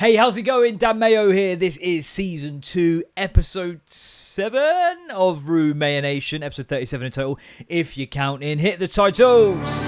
Hey, how's it going? Dan Mayo here. This is Season 2, Episode 7 of RuMayoNation, Episode 37 in total. If you're counting, hit the titles!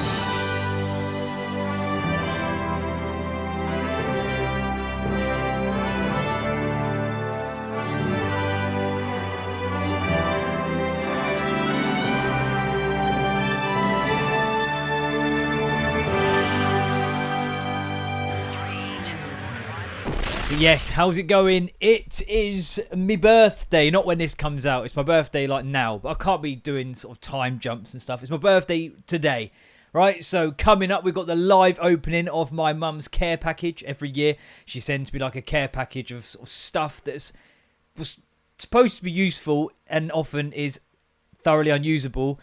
Yes, how's it going? It is my birthday, not when this comes out. It's my birthday like now, but I can't be doing sort of time jumps and stuff. It's my birthday today, right? So coming up, we've got the live opening of my mum's care package. Every year, she sends me like a care package of sort of stuff that's was supposed to be useful and often is thoroughly unusable.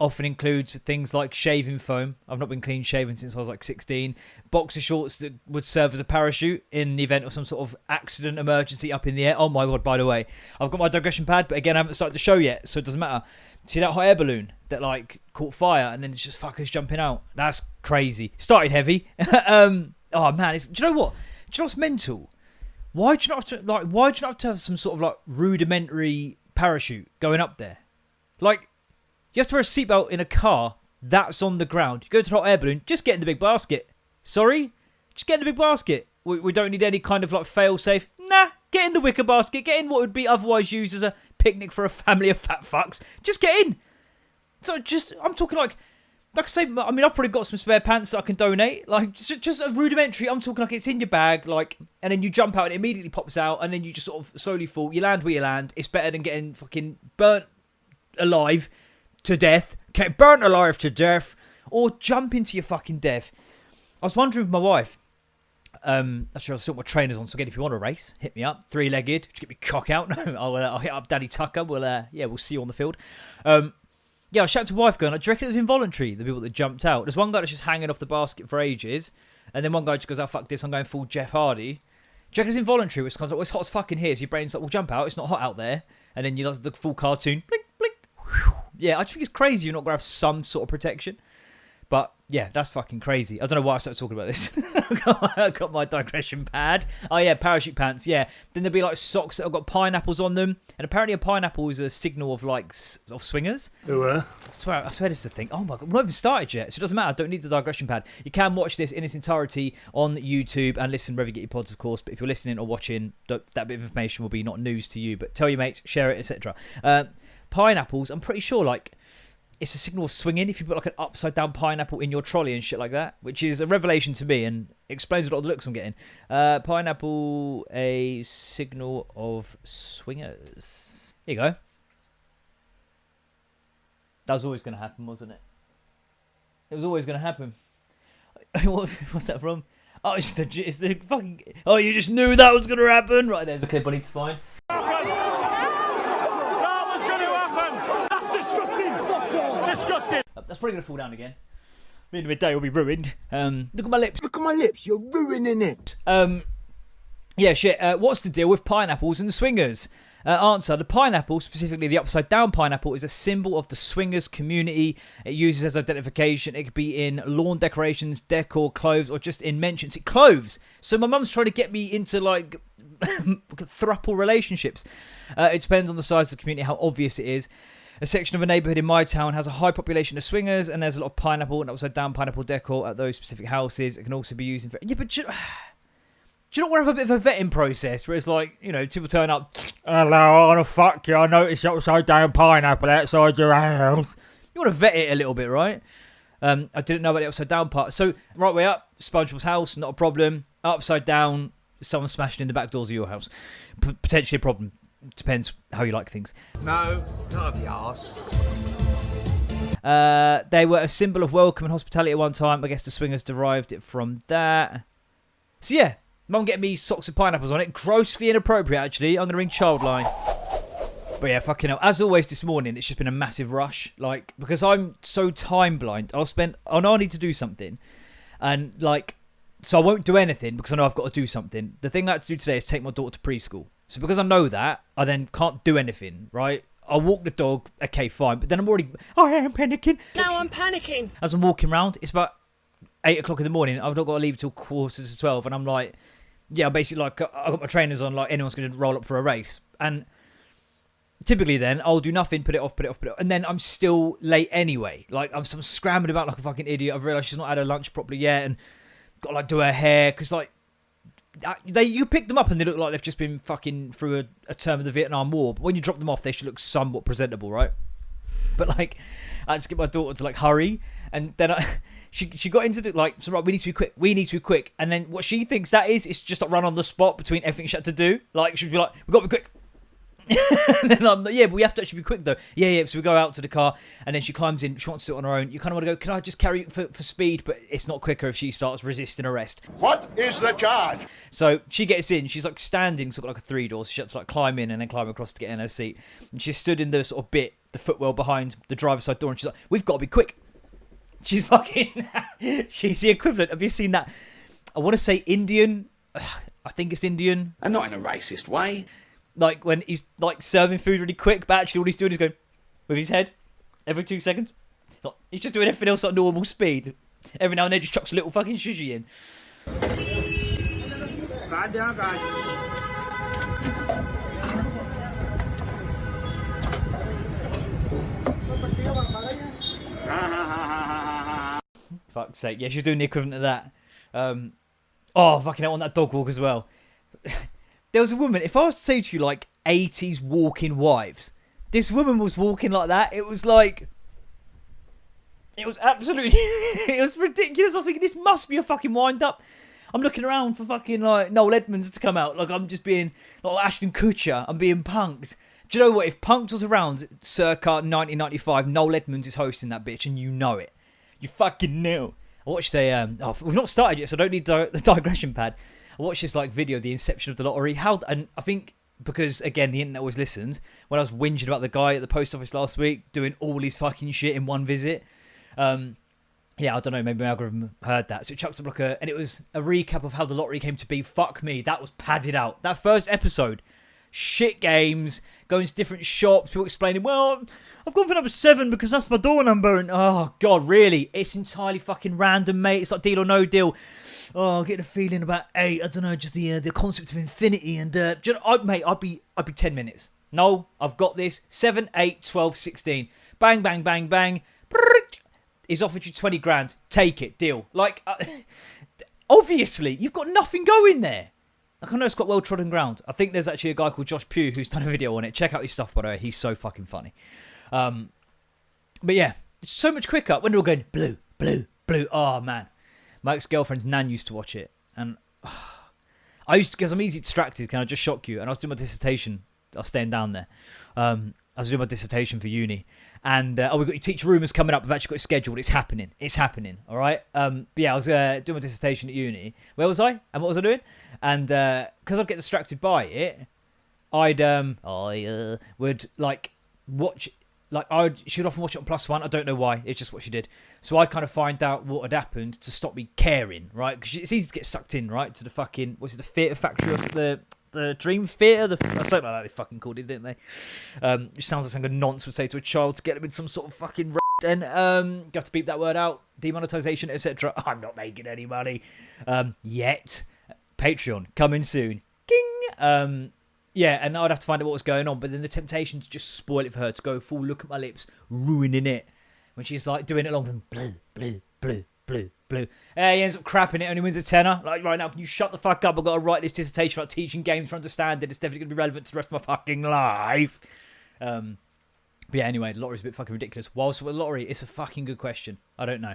Often includes things like shaving foam. I've not been clean shaven since I was like 16. Boxer shorts that would serve as a parachute in the event of some sort of accident, emergency up in the air. Oh my god, by the way, I've got my digression pad, but again, I haven't started the show yet, so it doesn't matter. See that hot air balloon that like caught fire and then it's just fuckers jumping out? That's crazy. Started heavy. Oh man, do you know what? Do you know what's mental? Why do you not have to have some sort of like rudimentary parachute going up there? Like, you have to wear a seatbelt in a car that's on the ground. You go to the hot air balloon, just get in the big basket. Sorry? Just get in the big basket. We don't need any kind of like fail-safe. Nah, get in the wicker basket. Get in what would be otherwise used as a picnic for a family of fat fucks. Just get in. So I'm talking like I say, I mean, I've probably got some spare pants that I can donate. Like, just a rudimentary, I'm talking like it's in your bag, like, and then you jump out and it immediately pops out and then you just sort of slowly fall. You land where you land. It's better than getting fucking burnt alive to death, get burnt alive to death, or jump into your fucking death. I was wondering with my wife, actually I'll still got my trainers on, so again, if you want to race, hit me up, 3-legged, just get me cock out. I'll hit up Danny Tucker, we'll see you on the field. I was shouting to my wife going, do you reckon it was involuntary, the people that jumped out? There's one guy that's just hanging off the basket for ages, and then one guy just goes, oh fuck this, I'm going full Jeff Hardy. Do you reckon it's involuntary? It's kind of like, well, it's hot as fucking here, so your brain's like, well jump out, it's not hot out there, and then you like the full cartoon, blink, blink. Yeah, I just think it's crazy you're not going to have some sort of protection. But, yeah, that's fucking crazy. I don't know why I started talking about this. I got my digression pad. Oh, yeah, parachute pants, yeah. Then there'll be, like, socks that have got pineapples on them. And apparently a pineapple is a signal of, like, of swingers. I swear this is a thing. Oh, my God. We've not even started yet, so it doesn't matter. I don't need the digression pad. You can watch this in its entirety on YouTube and listen wherever you get your pods, of course. But if you're listening or watching, that bit of information will be not news to you. But tell your mates, share it, etc. Pineapples, I'm pretty sure, like, it's a signal of swinging if you put like an upside down pineapple in your trolley and shit like that, which is a revelation to me and explains a lot of the looks I'm getting. Pineapple, a signal of swingers. Here you go. That was always going to happen, wasn't it? It was always going to happen. What's that from? Oh, it's the fucking... Oh, you just knew that was going to happen? Right, there's the clip I need to find. That's probably going to fall down again. The end of the day will be ruined. Look at my lips. Look at my lips. You're ruining it. Yeah, shit. What's the deal with pineapples and swingers? Answer. The pineapple, specifically the upside down pineapple, is a symbol of the swingers community. It uses as identification. It could be in lawn decorations, decor, clothes, or just in mentions. Clothes. So my mum's trying to get me into like throuple relationships. It depends on the size of the community, how obvious it is. A section of a neighbourhood in my town has a high population of swingers, and there's a lot of pineapple and upside down pineapple decor at those specific houses. It can also be used in... Yeah, but do you not want to have a bit of a vetting process where it's like, you know, people turn up, hello, I want to fuck you, I noticed the upside down pineapple outside your house. You want to vet it a little bit, right? I didn't know about the upside down part. So, right way up, SpongeBob's house, not a problem. Upside down, someone smashing in the back doors of your house. Potentially a problem. Depends how you like things. No, not of the arse. They were a symbol of welcome and hospitality at one time. I guess the swingers derived it from that. So yeah, mum getting me socks with pineapples on it. Grossly inappropriate, actually. I'm going to ring Childline. But yeah, fucking hell. As always this morning, it's just been a massive rush. Like, because I'm so time blind, I know I need to do something. And like, so I won't do anything because I know I've got to do something. The thing I have to do today is take my daughter to preschool. So because I know that, I then can't do anything, right? I'll walk the dog, okay, fine. But then I am panicking. Now I'm panicking. As I'm walking around, it's about 8 o'clock in the morning. I've not got to leave till 11:45. And I'm like, yeah, basically like I got my trainers on, like anyone's going to roll up for a race, and typically then I'll do nothing, put it off, and then I'm still late anyway. Like I'm scrambling about like a fucking idiot. I've realised she's not had her lunch properly yet, and got to like do her hair because like you pick them up and they look like they've just been fucking through a term of the Vietnam War. But when you drop them off, they should look somewhat presentable, right? But like I had to get my daughter to like hurry, and then she got into the like, so right, we need to be quick, and then what she thinks that is just like run on the spot between everything she had to do. Like she'd be like, we got to be quick. And then I'm like, yeah, but we have to actually be quick though. Yeah. So we go out to the car, and then she climbs in. She wants to do it on her own. You kind of want to go, can I just carry it for speed? But it's not quicker if she starts resisting arrest. What is the charge? So she gets in. She's like standing, sort of like a 3 door. So she has to like climb in and then climb across to get in her seat. And she stood in the sort of the footwell behind the driver's side door, and she's like, we've got to be quick. She's fucking. She's the equivalent. Have you seen that? I want to say Indian. I think it's Indian. And not in a racist way. Like when he's like serving food really quick, but actually all he's doing is going with his head every 2 seconds. Like, he's just doing everything else at normal speed. Every now and then just chucks a little fucking sushi in. Fuck's sake. Yeah, she's doing the equivalent of that. Oh, fucking hell, on that dog walk as well. There was a woman, if I was to say to you, like, 80s walking wives, this woman was walking like that. It was like... It was absolutely... it was ridiculous. I think this must be a fucking wind-up. I'm looking around for fucking, like, Noel Edmonds to come out. Like, I'm just being... Like, Ashton Kutcher. I'm being punked. Do you know what? If Punked was around circa 1995, Noel Edmonds is hosting that bitch, and you know it. You fucking know. I watched a... we've not started yet, so I don't need the digression pad. I watched this like video, the inception of the lottery. And I think because again the internet always listens. When I was whinging about the guy at the post office last week doing all his fucking shit in one visit, yeah, I don't know. Maybe my algorithm heard that, so it chucked up like and it was a recap of how the lottery came to be. Fuck me, that was padded out. That first episode, shit games, going to different shops, people explaining, well, I've gone for number 7 because that's my door number, and oh god, really? It's entirely fucking random, mate. It's like Deal or No Deal. Oh, I'm getting a feeling about 8. I don't know, just the concept of infinity, and mate, I'd be 10 minutes. No, I've got this. 7, 8, 12, 16. Bang, bang, bang, bang. He's offered you 20 grand. Take it. Deal. Like, obviously, you've got nothing going there. Like, I know it's got well-trodden ground. I think there's actually a guy called Josh Pugh who's done a video on it. Check out his stuff, by the way. He's so fucking funny. But yeah, it's so much quicker. When they're all going, blue, blue, blue. Oh, man. My ex-girlfriend's nan used to watch it. And I used to, because I'm easily distracted, can I just shock you? And I was doing my dissertation. I was staying down there. I was doing my dissertation for uni. And, we've got your teacher rumours coming up. We've actually got it scheduled. It's happening. It's happening. All right? But yeah, I was doing my dissertation at uni. Where was I? And what was I doing? And because I'd get distracted by it, I would, like, watch... Like, she'd often watch it on +1. I don't know why. It's just what she did. So I'd kind of find out what had happened to stop me caring, right? Because it's easy to get sucked in, right? To the fucking... Was it the theatre factory or the Dream Theatre? Something like that they fucking called it, didn't they? Which sounds like something a nonce would say to a child to get them in some sort of fucking... And you have to beep that word out. Demonetization, etc. I'm not making any money. Yet. Patreon. Coming soon. King! Yeah, and I'd have to find out what was going on, but then the temptation to just spoil it for her, to go full look at my lips, ruining it. When she's like doing it along from blue, blue, blue, blue, blue. He ends up crapping it, only wins a tenner. Like, right now, can you shut the fuck up? I've got to write this dissertation about teaching games for understanding. It's definitely going to be relevant to the rest of my fucking life. But yeah, anyway, the lottery's a bit fucking ridiculous. Whilst with the lottery, it's a fucking good question. I don't know.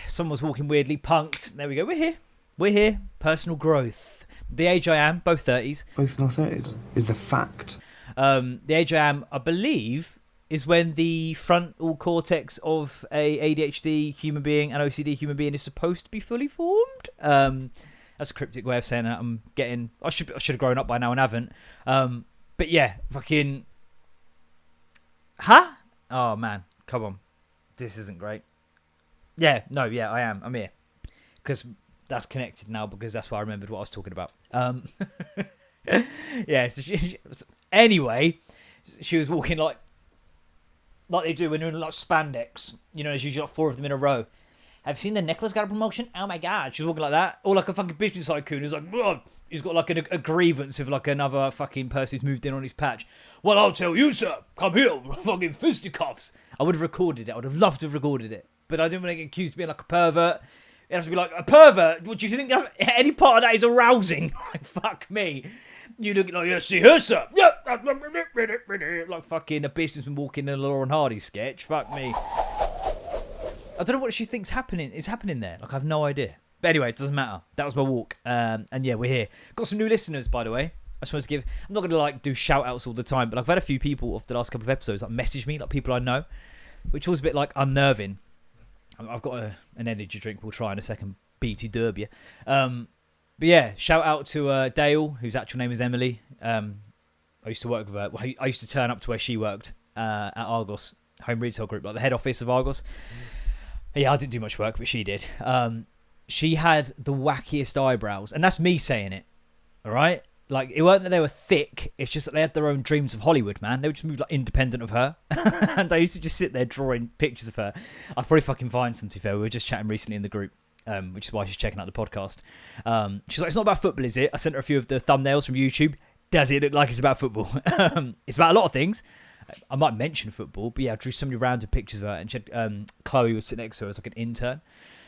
Someone was walking weirdly, punked. There we go. We're here. We're here. Personal growth. The age I am, both 30s. Both in our 30s is the fact. The age I am, I believe, is when the frontal cortex of a ADHD human being and OCD human being is supposed to be fully formed. That's a cryptic way of saying that. I should have grown up by now and haven't. But yeah, fucking... Huh? Oh, man. Come on. This isn't great. Yeah, no, yeah, I am. I'm here. Because... That's connected now because that's why I remembered what I was talking about. Yeah. So anyway, she was walking like they do when you're in like spandex. You know, there's usually like 4 of them in a row, have you seen the Nicholas got a promotion? Oh my god. She's walking like that. Or like a fucking business tycoon who's like, "Ugh." He's got like a grievance with like another fucking person who's moved in on his patch. Well, I'll tell you, sir. Come here, fucking fisticuffs. I would have recorded it. I would have loved to have recorded it. But I didn't want to get accused of being like a pervert. It has to be like, a pervert? What do you think any part of that is arousing? Like, fuck me. You look like, yeah, see her, sir. Yep. Like fucking a businessman walking in a Laurel and Hardy sketch. Fuck me. I don't know what she thinks is happening there. Like, I have no idea. But anyway, it doesn't matter. That was my walk. And yeah, we're here. Got some new listeners, by the way. I just wanted to give... I'm not going to, like, do shout-outs all the time, but I've had a few people of the last couple of episodes, like, message me, like, people I know, which was a bit, like, unnerving. I've got an energy drink we'll try in a second. BT Derby. But yeah, shout out to Dale, whose actual name is Emily. I used to work with her. Well, I used to turn up to where she worked at Argos, home retail group, like the head office of Argos. Yeah, I didn't do much work, but she did. She had the wackiest eyebrows, and that's me saying it. All right? Like, it wasn't that they were thick, it's just that they had their own dreams of Hollywood, man. They would just move, like, independent of her. And I used to just sit there drawing pictures of her. I'll probably fucking find some, to be fair. We were just chatting recently in the group, which is why she's checking out the podcast. She's like, it's not about football, is it? I sent her a few of the thumbnails from YouTube. Does it look like it's about football? It's about a lot of things. I might mention football, but yeah, I drew so many random pictures of her. And she had, Chloe would sit next to her as, like, an intern,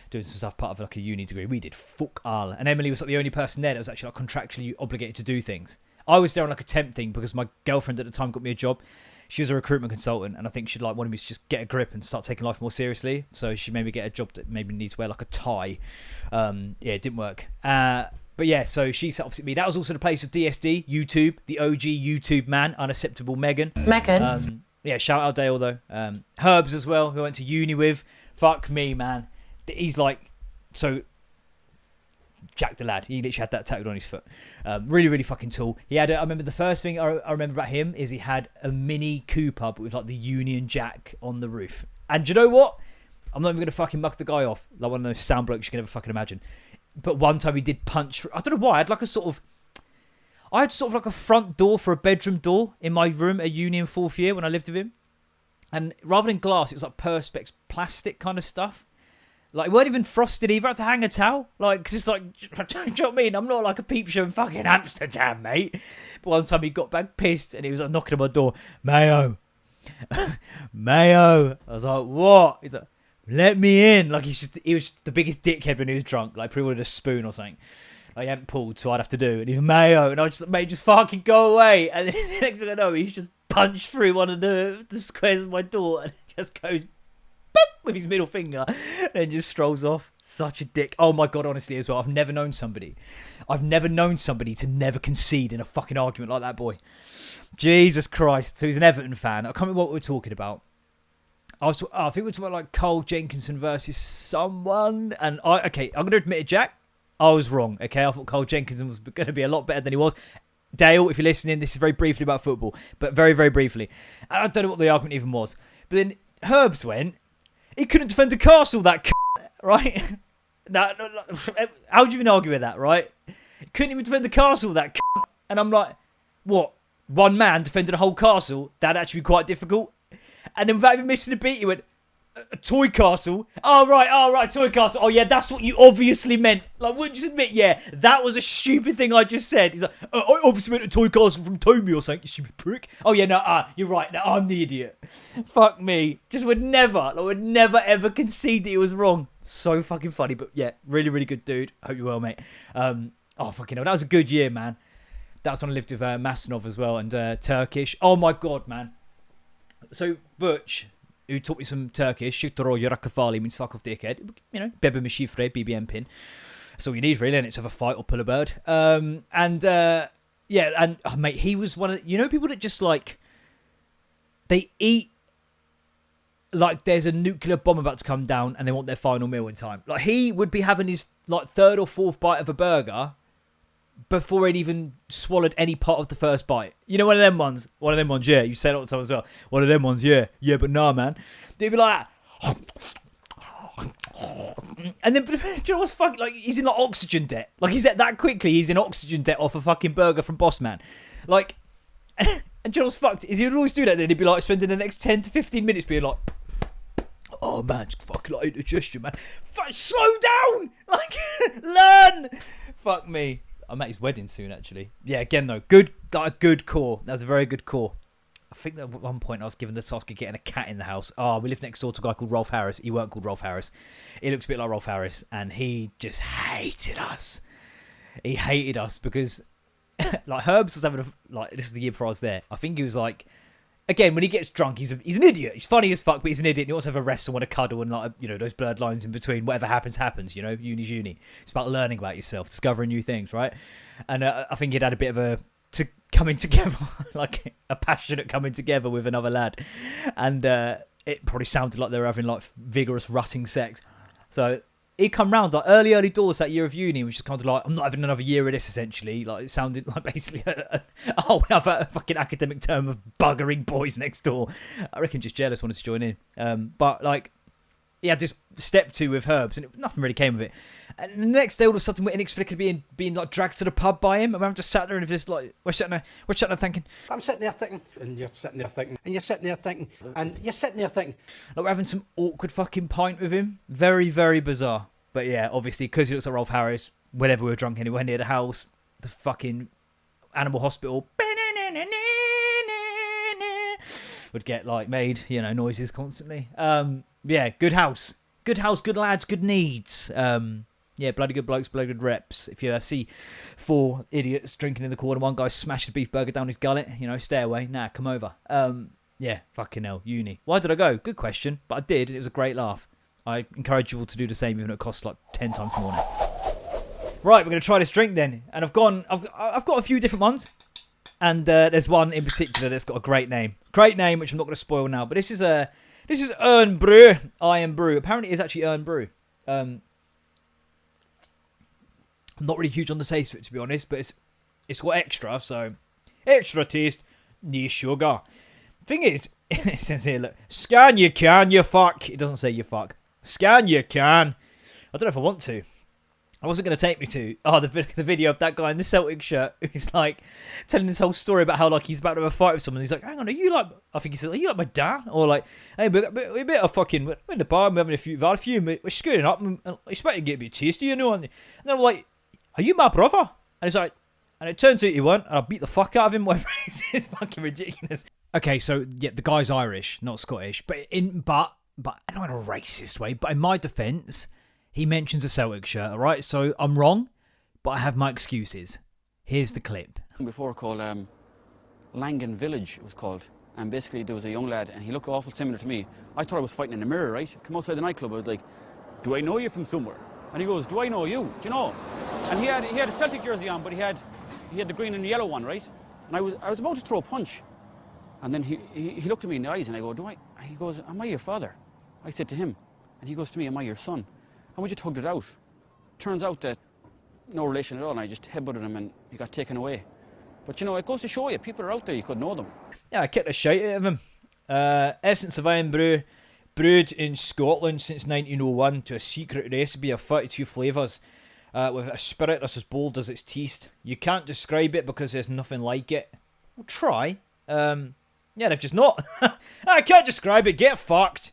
doing some stuff part of like a uni degree. We did fuck all, and Emily was like the only person there that was actually like contractually obligated to do things. I was there on like a temp thing because my girlfriend at the time got me a job. She was a recruitment consultant, and I think she'd like wanted me to just get a grip and start taking life more seriously. So she made me get a job that maybe needs to wear like a tie. Yeah, it didn't work. But yeah, so she sat opposite me. That was also the place of DSD, YouTube, the OG YouTube man, Unacceptable Megan. Yeah, shout out Dale though. Herbs as well, who I went to uni with. Fuck me, man. He's like, so Jack the lad, he literally had that tattooed on his foot. Really, really fucking tall. He had, I remember the first thing I remember about him is he had a Mini Cooper but with like the Union Jack on the roof. And do you know what? I'm not even going to fucking mug the guy off, like one of those sound blokes you can never fucking imagine. But one time he did punch through, I don't know why, I had like a front door for a bedroom door in my room at uni in 4th year when I lived with him. And rather than glass, it was like Perspex plastic kind of stuff. Like, it weren't even frosted either. I had to hang a towel. Like, because it's like, do you know what I mean? I'm not like a peep show in fucking Amsterdam, mate. But one time he got back pissed and he was like knocking on my door. Mayo. Mayo. I was like, what? He's like, let me in. Like, he was just the biggest dickhead when he was drunk. Like, probably with a spoon or something. Like, he hadn't pulled, so I'd have to do. And he was Mayo. And I was just like, mate, just fucking go away. And then the next thing I know, he's just punched through one of the squares of my door and just goes with his middle finger and just strolls off. Such a dick. Oh my god, honestly as well, I've never known somebody to never concede in a fucking argument like that boy. Jesus Christ. So he's an Everton fan. I can't remember what we were talking about. I think we were talking about like Cole Jenkinson versus someone, and I'm going to admit it, Jack, I was wrong. Okay, I thought Cole Jenkinson was going to be a lot better than he was. Dale, if you're listening, this is very briefly about football, but very, very briefly. And I don't know what the argument even was. But then Herbs went, he couldn't defend the castle, that right? No, how do you even argue with that, right? He couldn't even defend the castle, that And I'm like, what? One man defended a whole castle? That'd actually be quite difficult. And then without even missing a beat, he went, a toy castle? Oh, right, toy castle. Oh, yeah, that's what you obviously meant. Like, wouldn't you admit, yeah, that was a stupid thing I just said. He's like, I obviously meant a toy castle from Tommy or something, you stupid prick. Oh, yeah, no, you're right. No, I'm the idiot. Fuck me. Just would never ever concede that he was wrong. So fucking funny. But yeah, really, really good dude. Hope you're well, mate. Oh, fucking hell. That was a good year, man. That's when I lived with Masinov as well and Turkish. Oh, my God, man. So, Butch, who taught me some Turkish, Shutaro Yorakafali means fuck off dickhead. You know, Bebe Mishifre, BBM pin. That's all you need, really, and it's to have a fight or pull a bird. Mate, he was one of, you know, people that just like, they eat like there's a nuclear bomb about to come down and they want their final meal in time. Like, he would be having his like 3rd or 4th bite of a burger before he'd even swallowed any part of the first bite. You know, one of them ones, yeah, you say it all the time as well. One of them ones, yeah, but nah, man. They'd be like, and then, do you know what's fucking, like, he's in like oxygen debt. Like, he's at that quickly, he's in oxygen debt off a fucking burger from Boss Man. Like, and do you know what's fucked? Is he would always do that then? He'd be like spending the next 10 to 15 minutes being like, oh man, it's fucking like indigestion, man. Slow down, like learn. Fuck me. I'm at his wedding soon, actually. Yeah, again though, got a good core. That was a very good core. I think that at one point I was given the task of getting a cat in the house. Oh, we lived next door to a guy called Rolf Harris. He weren't called Rolf Harris. He looks a bit like Rolf Harris, and he just hated us. He hated us because, like, Herbs was having this is the year before I was there. I think he was like, again, when he gets drunk, he's an idiot. He's funny as fuck, but he's an idiot. And he wants to have a rest and want to cuddle and, like, you know, those blurred lines in between. Whatever happens. You know, uni's uni. It's about learning about yourself, discovering new things, right? And I think he'd had a bit of a coming together, like a passionate coming together with another lad, and it probably sounded like they were having like vigorous rutting sex. So he come round like early doors that year of uni, which is kind of like, I'm not having another year of this, essentially. Like, it sounded like basically a whole other fucking academic term of buggering boys next door. I reckon just jealous, wanted to join in. But like, he had this step 2 with Herbs, and nothing really came of it. And the next day, all of a sudden, we're inexplicably being like dragged to the pub by him, and I'm just sat there and this like we're sitting there thinking. I'm sitting there thinking, and you're sitting there thinking, and you're sitting there thinking, and you're sitting there thinking. Like, we're having some awkward fucking pint with him. Very, very bizarre. But yeah, obviously, because he looks like Rolf Harris, whenever we were drunk anywhere near the house, the fucking animal hospital would get like made, you know, noises constantly. Yeah, good house, good lads, good needs. Yeah, bloody good blokes, bloody good reps. If you see 4 idiots drinking in the corner, one guy smashed a beef burger down his gullet, you know, stay away. Nah, come over. Yeah, fucking hell, uni. Why did I go? Good question, but I did, and it was a great laugh. I encourage you all to do the same, even though it costs like 10 times more now. Right, we're gonna try this drink then, and I've got a few different ones, and there's one in particular that's got a great name, which I'm not gonna spoil now. But this is Earn Brew, Iron Brew. Apparently, it's actually Earn Brew. I'm not really huge on the taste of it, to be honest, but it's got extra, so extra taste, no sugar. Thing is, it says here, look, scan you can, you fuck. It doesn't say you fuck. Scan you can. I don't know if I want to. I wasn't going to take me to. Oh, the video of that guy in the Celtic shirt who's like telling this whole story about how like he's about to have a fight with someone. He's like, hang on, are you like? I think he said, are you like my dad? Or like, hey, we're a bit of fucking. We're in the bar, we're having a few, we're screwing up, and I expect to get a bit tasty, you know. And then I'm like, are you my brother? And he's like, and it turns out he won't, and I beat the fuck out of him. Whatever it is, it's fucking ridiculous. Okay, so yeah, the guy's Irish, not Scottish, but not in a racist way. But in my defence, he mentions a Celtic shirt, all right? So I'm wrong, but I have my excuses. Here's the clip. Before called Langan Village, it was called. And basically there was a young lad, and he looked awful similar to me. I thought I was fighting in the mirror, right? Come outside the nightclub, I was like, do I know you from somewhere? And he goes, do I know you? Do you know? And he had a Celtic jersey on, but he had the green and the yellow one, right? And I was about to throw a punch. And then he looked at me in the eyes, and I go, he goes, am I your father? I said to him. And he goes to me, am I your son? And we just hugged it out. Turns out that no relation at all, and I just headbutted him, and he got taken away. But, you know, it goes to show you, people are out there, you could know them. Yeah, I kicked the shite out of him. Essence of Iron Brew, brewed in Scotland since 1901 to a secret recipe of 32 flavours, with a spirit that's as bold as its taste. You can't describe it because there's nothing like it. We'll try. Yeah, they've just not. I can't describe it, get fucked.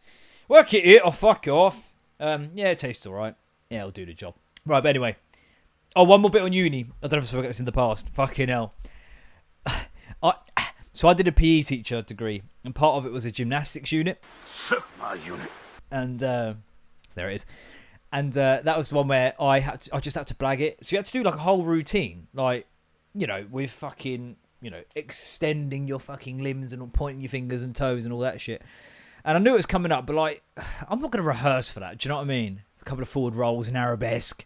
Work it out or fuck off. Yeah, it tastes alright. Yeah, it'll do the job. Right, but anyway. Oh, one more bit on uni. I don't know if I've spoken this in the past. Fucking hell. So I did a PE teacher degree, and part of it was a gymnastics unit. My unit. And there it is. And that was the one where I just had to blag it. So you had to do like a whole routine, like, you know, with fucking, you know, extending your fucking limbs and pointing your fingers and toes and all that shit. And I knew it was coming up, but like, I'm not going to rehearse for that. Do you know what I mean? A couple of forward rolls in arabesque.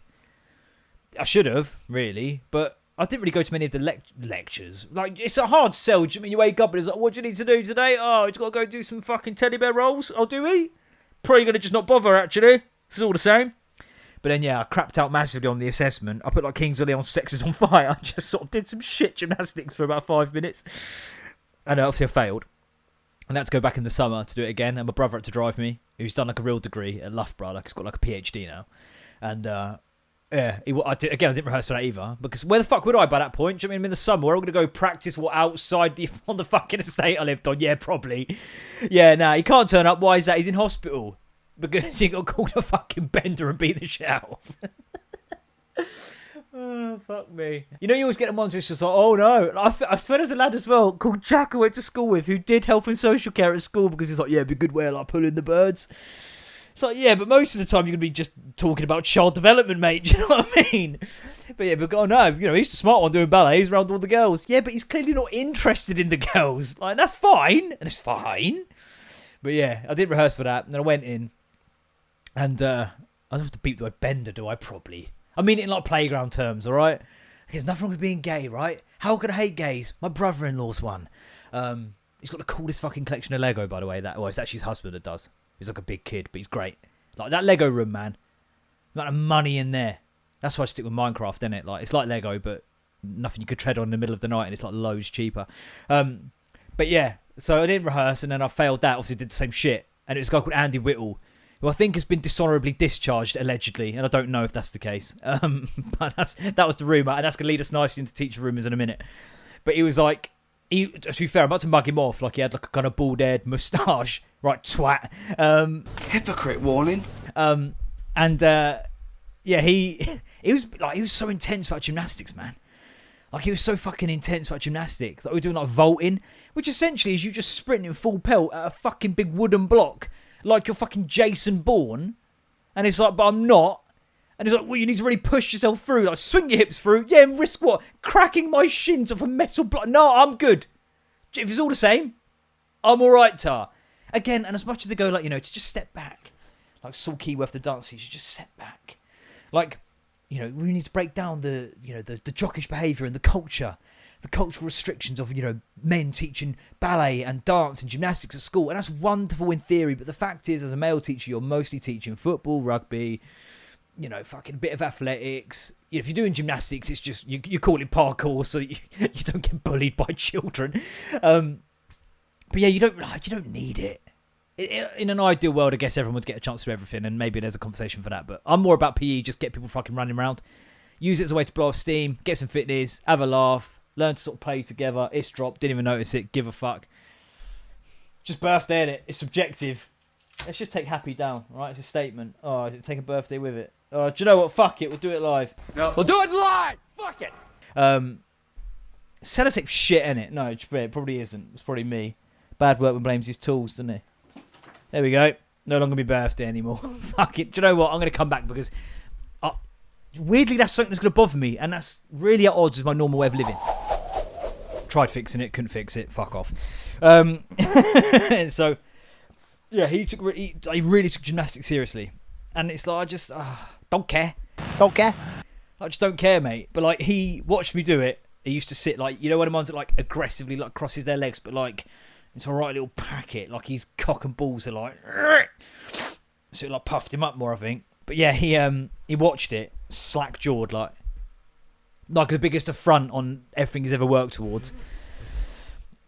I should have, really, but I didn't really go to many of the lectures. Like, it's a hard sell. Do you mean you wake up and it's like, what do you need to do today? Oh, you've got to go do some fucking teddy bear rolls. Oh, do we? Probably going to just not bother, actually. It's all the same. But then, yeah, I crapped out massively on the assessment. I put, like, Kings of Leon Sexes on Fire. I just sort of did some shit gymnastics for about 5 minutes. And obviously I failed. And I had to go back in the summer to do it again. And my brother had to drive me, who's done, like, a real degree at Loughborough. Like, he's got, like, a PhD now. And, yeah, I didn't rehearse for that either. Because where the fuck would I by that point? Do you know what I mean? I'm in the summer. We're all going to go practice outside on the fucking estate I lived on. Yeah, probably. Yeah, nah, he can't turn up. Why is that? He's in hospital. because he got called a fucking bender and beat the shit out of. Oh, fuck me. You know, you always get the ones where it's just like, oh no. I swear there's a lad as well called Jack I went to school with who did health and social care at school because he's like, yeah, it'd be a good way of like pulling the birds. It's like, yeah, but most of the time you're going to be just talking about child development, mate. Do you know what I mean? But yeah, but oh no, you know, he's the smart one doing ballet. He's around all the girls. Yeah, but he's clearly not interested in the girls. Like, that's fine. And it's fine. But yeah, I did rehearse for that. And then I went in. And I don't have to beat the word bender, do I? Probably. I mean it in like playground terms, all right? There's nothing wrong with being gay, right? How could I hate gays? My brother-in-law's one. He's got the coolest fucking collection of Lego, by the way. Well, it's actually his husband that does. He's like a big kid, but he's great. Like that Lego room, man. The amount of money in there. That's why I stick with Minecraft, innit? Like, it's like Lego, but nothing you could tread on in the middle of the night, and it's like loads cheaper. But yeah, so I didn't rehearse, and then I failed that. Obviously, did the same shit. And it was a guy called Andy Whittle, who I think has been dishonourably discharged, allegedly, and I don't know if that's the case. But that was the rumour, and that's going to lead us nicely into teacher rumours in a minute. But he was like, to be fair, I'm about to mug him off, like he had like a kind of bald-haired moustache, right, twat. Hypocrite warning. Yeah, he was so intense about gymnastics, man. Like, he was so fucking intense about gymnastics. Like, we were doing like vaulting, which essentially is you just sprinting full pelt at a fucking big wooden block, like you're fucking Jason Bourne. And it's like, but I'm not. And it's like, well, you need to really push yourself through. Like, swing your hips through. Yeah, and risk what? Cracking my shins off a metal block. No, I'm good. If it's all the same, I'm all right, Tar. Again, and as much as they go, like, you know, to just step back. Like Saul Keyworth, the dancer, you should just step back. Like, you know, we need to break down the jockish behaviour and the culture. The cultural restrictions of, you know, men teaching ballet and dance and gymnastics at school. And that's wonderful in theory, but the fact is, as a male teacher, you're mostly teaching football, rugby, you know, fucking bit of athletics. You know, if you're doing gymnastics, it's just, you call it parkour so you don't get bullied by children. But yeah, you don't need it. In an ideal world, I guess everyone would get a chance to do everything, and maybe there's a conversation for that. But I'm more about PE, just get people fucking running around. Use it as a way to blow off steam, get some fitness, have a laugh, learn to sort of play together. It's dropped, didn't even notice it, give a fuck. Just birthday, innit? It's subjective. Let's just take happy down, right? It's a statement. Oh, take a birthday with it. Oh, do you know what? Fuck it, we'll do it live. No, we'll do it live. Fuck it. Sellotape shit, innit? No, it probably isn't. It's probably me. Bad workman blames his tools, doesn't he? There we go. No longer my birthday anymore. Fuck it. Do you know what? I'm going to come back because weirdly that's something that's going to bother me, and that's really at odds with my normal way of living. Tried fixing it, couldn't fix it. Fuck off. So yeah, he really took gymnastics seriously, and it's like I just don't care. Don't care. I just don't care, mate. But like, he watched me do it. He used to sit like, you know, one of the ones that like aggressively like crosses their legs, but like it's a right little packet. Like his cock and balls are like, so it like puffed him up more, I think. But yeah, he watched it, slack jawed, like the biggest affront on everything he's ever worked towards.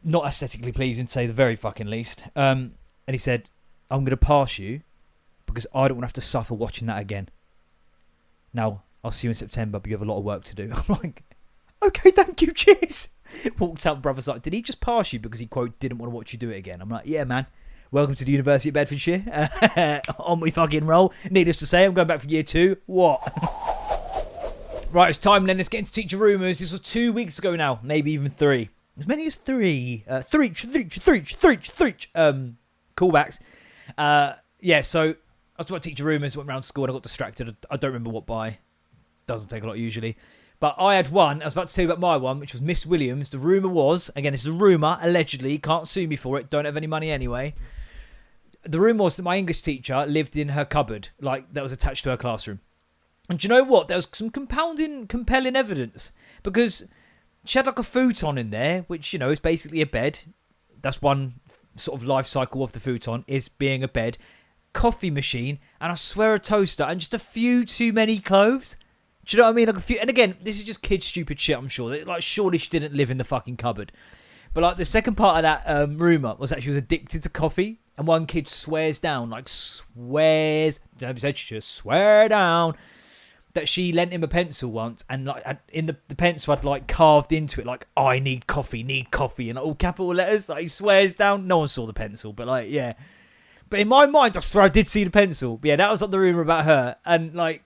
Not aesthetically pleasing, to say the very fucking least. And he said, "I'm going to pass you because I don't want to have to suffer watching that again. Now, I'll see you in September, but you have a lot of work to do." I'm like, okay, thank you, cheers. Walked out, brother's like, did he just pass you because he, quote, didn't want to watch you do it again? I'm like, yeah, man. Welcome to the University of Bedfordshire. On we fucking roll. Needless to say, I'm going back for year 2. What? Right, it's time then. Let's get into teacher rumours. This was 2 weeks ago now, maybe even 3. As many as 3. Three. Callbacks. Yeah, so I was talking about teacher rumours, went around school and I got distracted. I don't remember what by. Doesn't take a lot usually. But I had one, I was about to tell you about my one, which was Miss Williams. The rumour was, again, this is a rumour, allegedly, can't sue me for it, don't have any money anyway. The rumour was that my English teacher lived in her cupboard, like, that was attached to her classroom. And do you know what? There was some compelling evidence. Because she had like a futon in there, which, you know, is basically a bed. That's one sort of life cycle of the futon, is being a bed. Coffee machine, and I swear a toaster, and just a few too many clothes. Do you know what I mean? Like a few, and again, this is just kid stupid shit, I'm sure. Like, surely she didn't live in the fucking cupboard. But like, the second part of that rumour was that she was addicted to coffee, and one kid swears down, like swears, she just swear down, that she lent him a pencil once, and like in the pencil had like carved into it, like, I need coffee, and all capital letters. Like, he swears down. No one saw the pencil, but like, yeah. But in my mind, I swear I did see the pencil. But yeah, that was like the rumour about her. And like,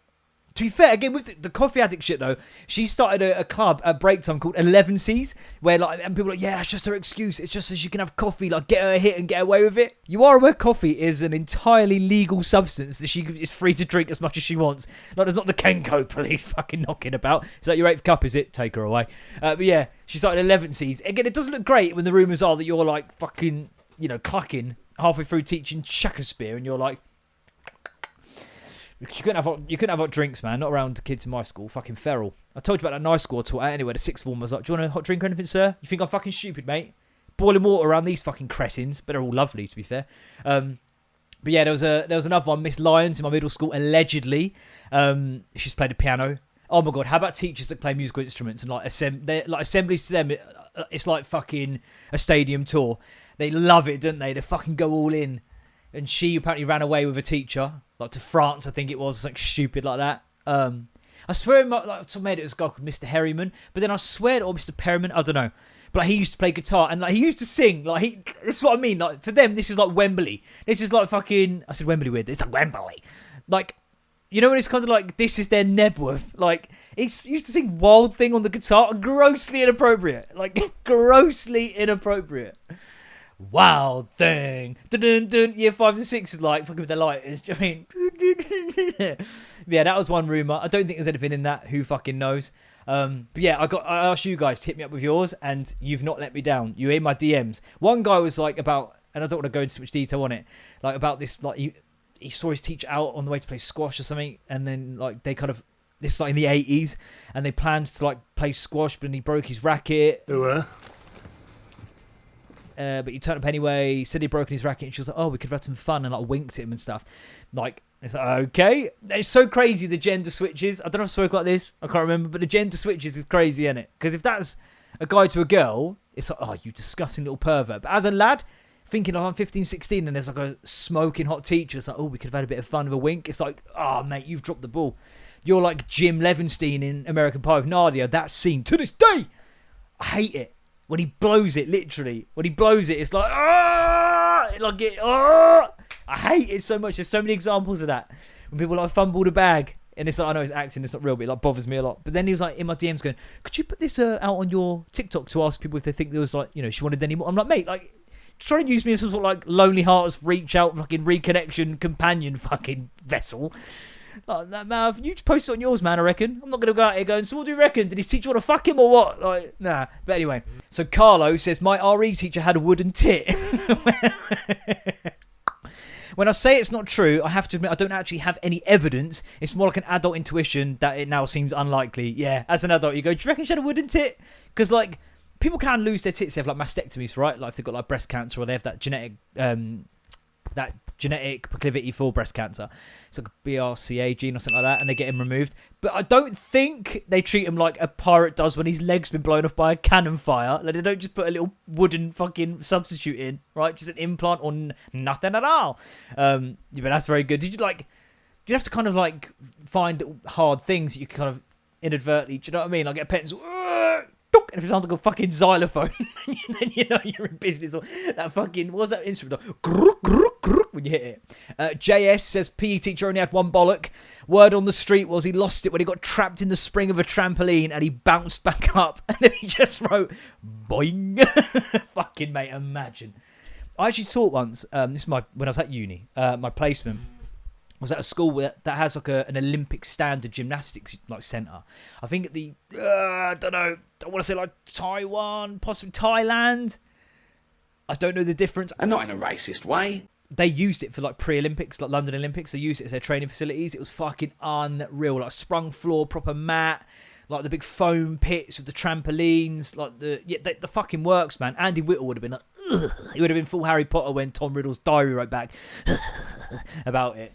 to be fair, again, with the coffee addict shit though, she started a club at break time called 11 C's, where like, and people are like, yeah, that's just her excuse. It's just so she can have coffee, like get her a hit and get away with it. You are aware coffee is an entirely legal substance that she is free to drink as much as she wants. Like, there's not the Kenko police fucking knocking about. Is that your 8th cup, is it? Take her away. But yeah, she started 11 C's. Again, it doesn't look great when the rumours are that you're like fucking, you know, clucking halfway through teaching Shakespeare and you're like, because you couldn't have hot drinks, man. Not around kids in my school. Fucking feral. I told you about that nice school I taught at anyway. The 6th form was like, do you want a hot drink or anything, sir? You think I'm fucking stupid, mate? Boiling water around these fucking cretins. But they're all lovely, to be fair. But yeah, there was another one, Miss Lyons, in my middle school, allegedly. She's played the piano. Oh my God, how about teachers that play musical instruments and like assemblies to them? It's like fucking a stadium tour. They love it, don't they? They fucking go all in. And she apparently ran away with a teacher, like to France, I think it was, like stupid like that. I swear, I made it was a guy called Mr. Herriman, but then I swear, or Mr. Perriman, I don't know. But like, he used to play guitar and like he used to sing. Like that's what I mean. Like for them, this is like Wembley. This is like fucking. I said Wembley weird. It's like Wembley. Like, you know when it's kind of like this is their Nebworth. Like he used to sing Wild Thing on the guitar, grossly inappropriate. Like grossly inappropriate. Wild Thing. Dun, dun, dun. Year 5 and 6 is like fucking with the lighters. Do you know what I mean? Yeah, that was one rumour. I don't think there's anything in that. Who fucking knows? But yeah, I asked you guys to hit me up with yours, and you've not let me down. You in my DMs. One guy was like about, and I don't want to go into too much detail on it, like about this, like he saw his teacher out on the way to play squash or something, and then like they kind of, this is like in the 80s, and they planned to like play squash, but then he broke his racket. But he turned up anyway. He said he'd broken his racket, and she was like, "Oh, we could have had some fun," and like winked at him and stuff. Like it's like, okay, it's so crazy the gender switches. I don't know if I spoke about this. I can't remember, but the gender switches is crazy, isn't it? Because if that's a guy to a girl, it's like, oh, you disgusting little pervert. But as a lad, thinking, oh, I'm 15, 16, and there's like a smoking hot teacher, it's like, oh, we could have had a bit of fun with a wink. It's like, oh, mate, you've dropped the ball. You're like Jim Levenstein in American Pie with Nadia. That scene to this day, I hate it. When he blows it, literally. When he blows it, it's like, ah! Like it, ah! I hate it so much. There's so many examples of that. When people like fumble the bag. And it's like, I know it's acting, it's not real, but it like bothers me a lot. But then he was like in my DMs going, could you put this out on your TikTok to ask people if they think there was like, you know, she wanted any more? I'm like, mate, like, trying to use me as some sort of like Lonely Hearts reach out fucking reconnection companion fucking vessel. Like, that, man, you just post it on yours, man, I reckon. I'm not going to go out here going, so what do you reckon? Did his teacher want to fuck him or what? Like, nah. But anyway, so Carlo says, my RE teacher had a wooden tit. When I say it's not true, I have to admit I don't actually have any evidence. It's more like an adult intuition that it now seems unlikely. Yeah, as an adult, you go, do you reckon she had a wooden tit? Because, like, people can lose their tits. They have, like, mastectomies, right? Like, if they've got, like, breast cancer or they have that genetic proclivity for breast cancer. It's like a BRCA gene or something like that, and they get him removed. But I don't think they treat him like a pirate does when his leg's been blown off by a cannon fire. Like, they don't just put a little wooden fucking substitute in, right? Just an implant or nothing at all. Yeah, but that's very good. Did you have to kind of like find hard things that you kind of inadvertently, do you know what I mean? Like get a pencil, and if it sounds like a fucking xylophone, then you know you're in business. Or that fucking, what was that instrument? When you hit it. JS says PE teacher only had one bollock. Word on the street was he lost it when he got trapped in the spring of a trampoline and he bounced back up. And then he just wrote, boing. Fucking mate, imagine. I actually taught once, this is when I was at uni, my placement was at a school that has like an Olympic standard gymnastics like centre. I think at the, I don't know, I want to say like Taiwan, possibly Thailand. I don't know the difference. And not in a racist way. They used it for like pre-Olympics, like London Olympics. They used it as their training facilities. It was fucking unreal. Like sprung floor, proper mat, like the big foam pits with the trampolines, like the fucking works, man. Andy Whittle would have been like, ugh. He would have been full Harry Potter when Tom Riddle's diary wrote back about it.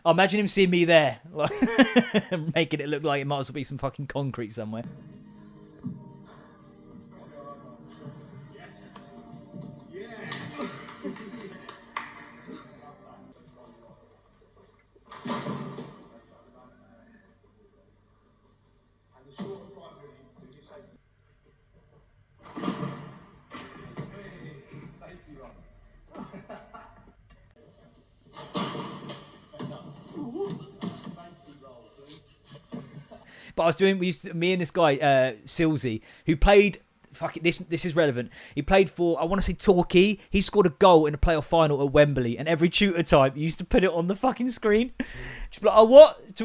I imagine him seeing me there, like, making it look like it might as well be some fucking concrete somewhere. But I was doing, me and this guy, Silsey, who played, fuck it, this is relevant. He played for, I want to say Torquay. He scored a goal in a playoff final at Wembley, and every tutor time, he used to put it on the fucking screen. Just be like, oh, what?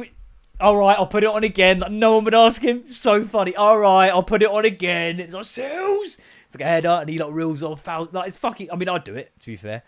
All right, I'll put it on again. Like, no one would ask him. So funny. All right, I'll put it on again. It's like, Sils! It's like a header, and he like reels off foul. Like, it's fucking, I mean, I'd do it, to be fair.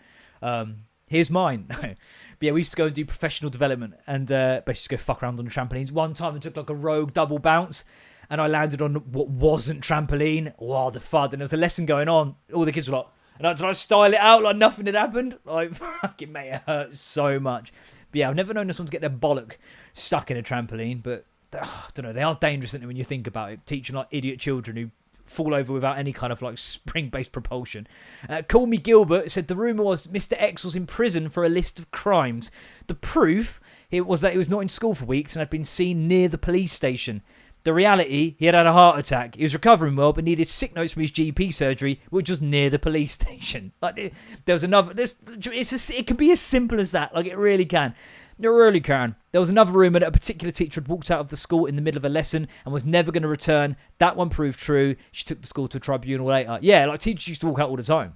Here's mine. But yeah, we used to go and do professional development and basically just go fuck around on the trampolines. One time I took like a rogue double bounce and I landed on what wasn't trampoline. Wow, the FUD. And there was a lesson going on. All the kids were like, and I tried to style it out like nothing had happened. Like, fucking mate, it hurt so much. But yeah, I've never known someone to get their bollock stuck in a trampoline. But I don't know, they are dangerous, isn't they, when you think about it. Teaching like idiot children who fall over without any kind of like spring-based propulsion. Call Me Gilbert said the rumour was Mr. X was in prison for a list of crimes. The proof was that he was not in school for weeks and had been seen near the police station. The reality, he had a heart attack. He was recovering well, but needed sick notes from his GP surgery, which was near the police station. Like there was another. It can be as simple as that. Like it really can. It really can. There was another rumour that a particular teacher had walked out of the school in the middle of a lesson and was never going to return. That one proved true. She took the school to a tribunal later. Yeah, like teachers used to walk out all the time.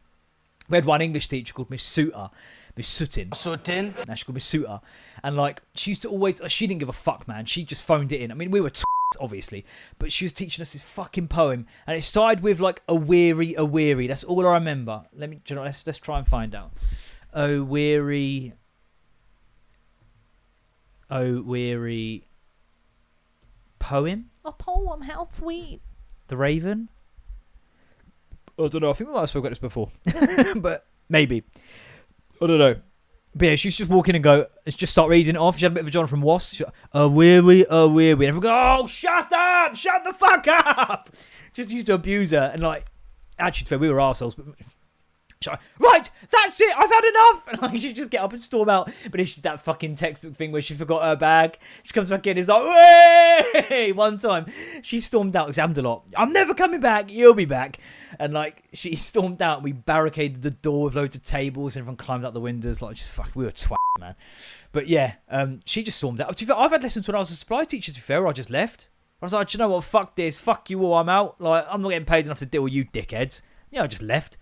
We had one English teacher called Miss Suter. Miss Sutton. Sutton. Now she called Miss Suter. And like, she used to always, she didn't give a fuck, man. She just phoned it in. I mean, we were obviously, but she was teaching us this fucking poem. And it started with like, a weary. That's all I remember. Let's try and find out. Oh, weary poem? A poem, how sweet. The Raven? I don't know, I think we might have spoken about this before. But maybe. I don't know. But yeah, she used to just walk in and go, let's just start reading it off. She had a bit of a Jonathan Ross. A weary. And everyone go, oh, shut up! Shut the fuck up! Just used to abuse her. And like, actually, to be fair, we were arseholes, but right, that's it, I've had enough. And like, she'd just get up and storm out. But if she did that fucking textbook thing where she forgot her bag, she comes back in and is like, way! One time, she stormed out, examined a lot. I'm never coming back, you'll be back. And like, she stormed out and we barricaded the door with loads of tables and everyone climbed out the windows. Like, just fuck, we were twat, man. But yeah, she just stormed out. To be fair, I've had lessons when I was a supply teacher, to be fair, where I just left. I was like, do you know what, fuck this, fuck you all, I'm out. Like, I'm not getting paid enough to deal with you dickheads. Yeah, I just left.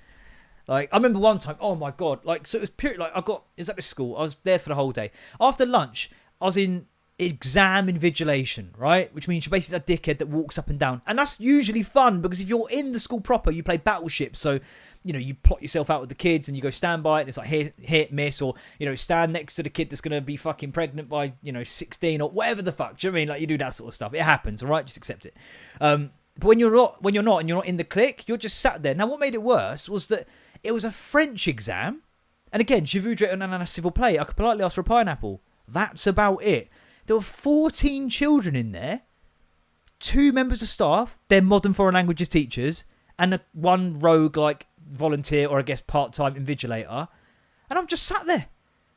Like, I remember one time, oh my God, like, so it was period, like, it was at this school, I was there for the whole day. After lunch, I was in exam invigilation, right? Which means you're basically a dickhead that walks up and down. And that's usually fun, because if you're in the school proper, you play Battleship, so, you know, you plot yourself out with the kids, and you go stand by it, and it's like hit, miss, or, you know, stand next to the kid that's going to be fucking pregnant by, you know, 16, or whatever the fuck, do you know what I mean? Like, you do that sort of stuff. It happens, all right? Just accept it. But when you're not, and you're not in the clique, you're just sat there. Now, what made it worse was that it was a French exam. And again, je voudrais un ananas s'il vous plaît. I could politely ask for a pineapple. That's about it. There were 14 children in there. 2 members of staff. They're modern foreign languages teachers. And one rogue, like, volunteer or I guess part-time invigilator. And I'm just sat there.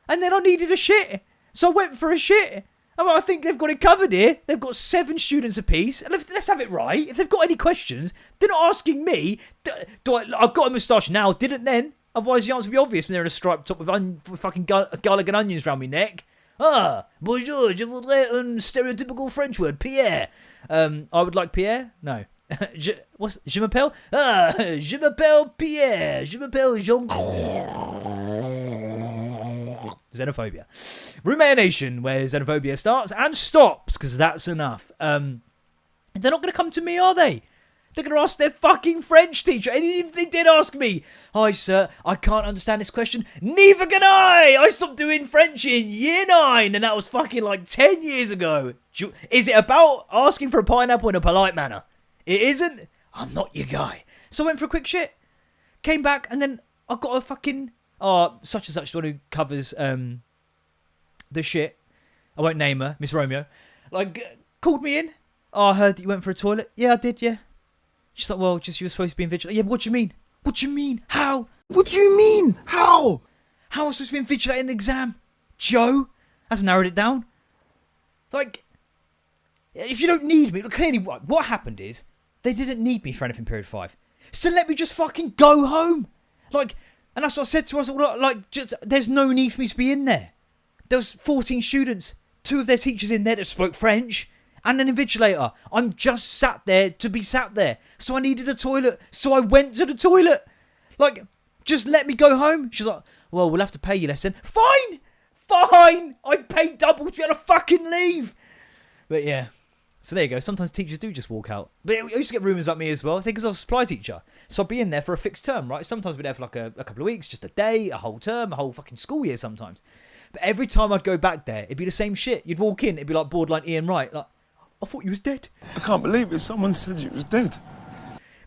And then I needed a shit. So I went for a shit. I think they've got it covered here. They've got 7 students apiece. And let's have it right. If they've got any questions, they're not asking me. I've got a moustache now, didn't then. Otherwise, the answer would be obvious when they're in a striped top with fucking garlic and onions around my neck. Ah, bonjour, je voudrais un stereotypical French word, Pierre. I would like Pierre? No. Je m'appelle? Ah, je m'appelle Pierre. Je m'appelle Jean. Xenophobia. RuMayoNation, where xenophobia starts and stops, because that's enough. They're not going to come to me, are they? They're going to ask their fucking French teacher. And if they did ask me, hi sir, I can't understand this question. Neither can I! I stopped doing French in year 9, and that was fucking like 10 years ago. Is it about asking for a pineapple in a polite manner? It isn't? I'm not your guy. So I went for a quick shit. Came back, and then I got a fucking... such and such, the one who covers the shit. I won't name her, Miss Romeo. Like, called me in. Oh, I heard that you went for a toilet. Yeah, I did, yeah. She's like, well, just you were supposed to be in vigilance. Yeah, but what do you mean? What do you mean? How? What do you mean? How? How am I supposed to be invigilating an exam? Joe? That's narrowed it down. Like, if you don't need me, clearly what happened is, they didn't need me for anything period 5. So let me just fucking go home. Like, and that's what I said to us. Like, just, there's no need for me to be in there. There was 14 students, 2 of their teachers in there that spoke French, and an invigilator. I'm just sat there to be sat there. So I needed a toilet. So I went to the toilet. Like, just let me go home. She's like, well, we'll have to pay you less then. Fine. I paid double to be able to fucking leave. But yeah. So there you go. Sometimes teachers do just walk out. But I used to get rumours about me as well. Because I was a supply teacher. So I'd be in there for a fixed term, right? Sometimes I'd be there for like a couple of weeks, just a day, a whole term, a whole fucking school year sometimes. But every time I'd go back there, it'd be the same shit. You'd walk in, it'd be like borderline Ian Wright. Like, I thought you was dead. I can't believe it. Someone said you was dead.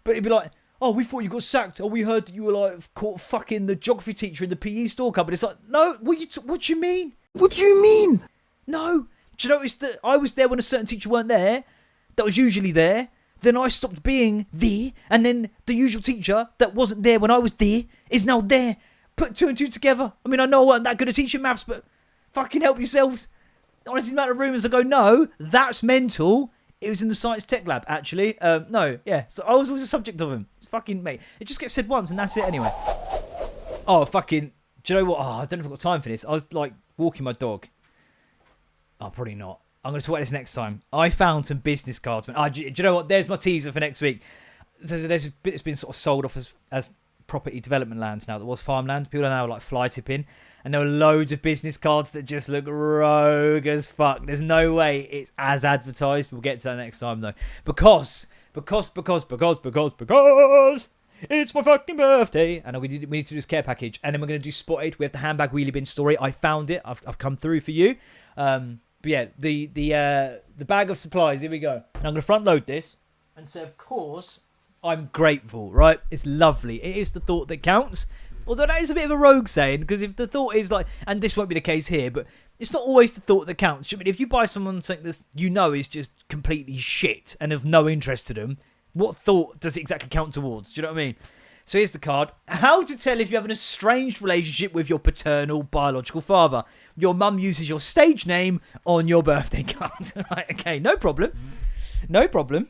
But it'd be like, oh, we thought you got sacked. Oh, we heard that you were like caught fucking the geography teacher in the PE store cupboard. It's like, no, what do you mean? What do you mean? No. Do you notice that I was there when a certain teacher weren't there? That was usually there. Then I stopped being there. And then the usual teacher that wasn't there when I was there is now there. Put two and two together. I mean, I know I wasn't that good at teaching maths, but fucking help yourselves. Honestly, the amount of rumours I go, no, that's mental. It was in the science tech lab, actually. No, yeah. So I was always a subject of him. It's fucking, mate. It just gets said once and that's it anyway. Oh, fucking, do you know what? Oh, I don't know if I've got time for this. I was like walking my dog. Oh, probably not. I'm going to talk about this next time. I found some business cards. Do you know what? There's my teaser for next week. So there's a bit that's been sort of sold off as property development land now that was farmland. People are now like fly tipping. And there were loads of business cards that just look rogue as fuck. There's no way it's as advertised. We'll get to that next time though. Because it's my fucking birthday. And we need to do this care package. And then we're going to do Spotted. We have the handbag wheelie bin story. I found it. I've come through for you. But yeah, the bag of supplies, here we go. And I'm going to front load this. And so, of course, I'm grateful, right? It's lovely. It is the thought that counts. Although that is a bit of a rogue saying, because if the thought is like, and this won't be the case here, but it's not always the thought that counts. I mean, if you buy someone something that you know is just completely shit and of no interest to them, what thought does it exactly count towards? Do you know what I mean? So here's the card. How to tell if you have an estranged relationship with your paternal biological father. Your mum uses your stage name on your birthday card. Right, okay, no problem. No problem.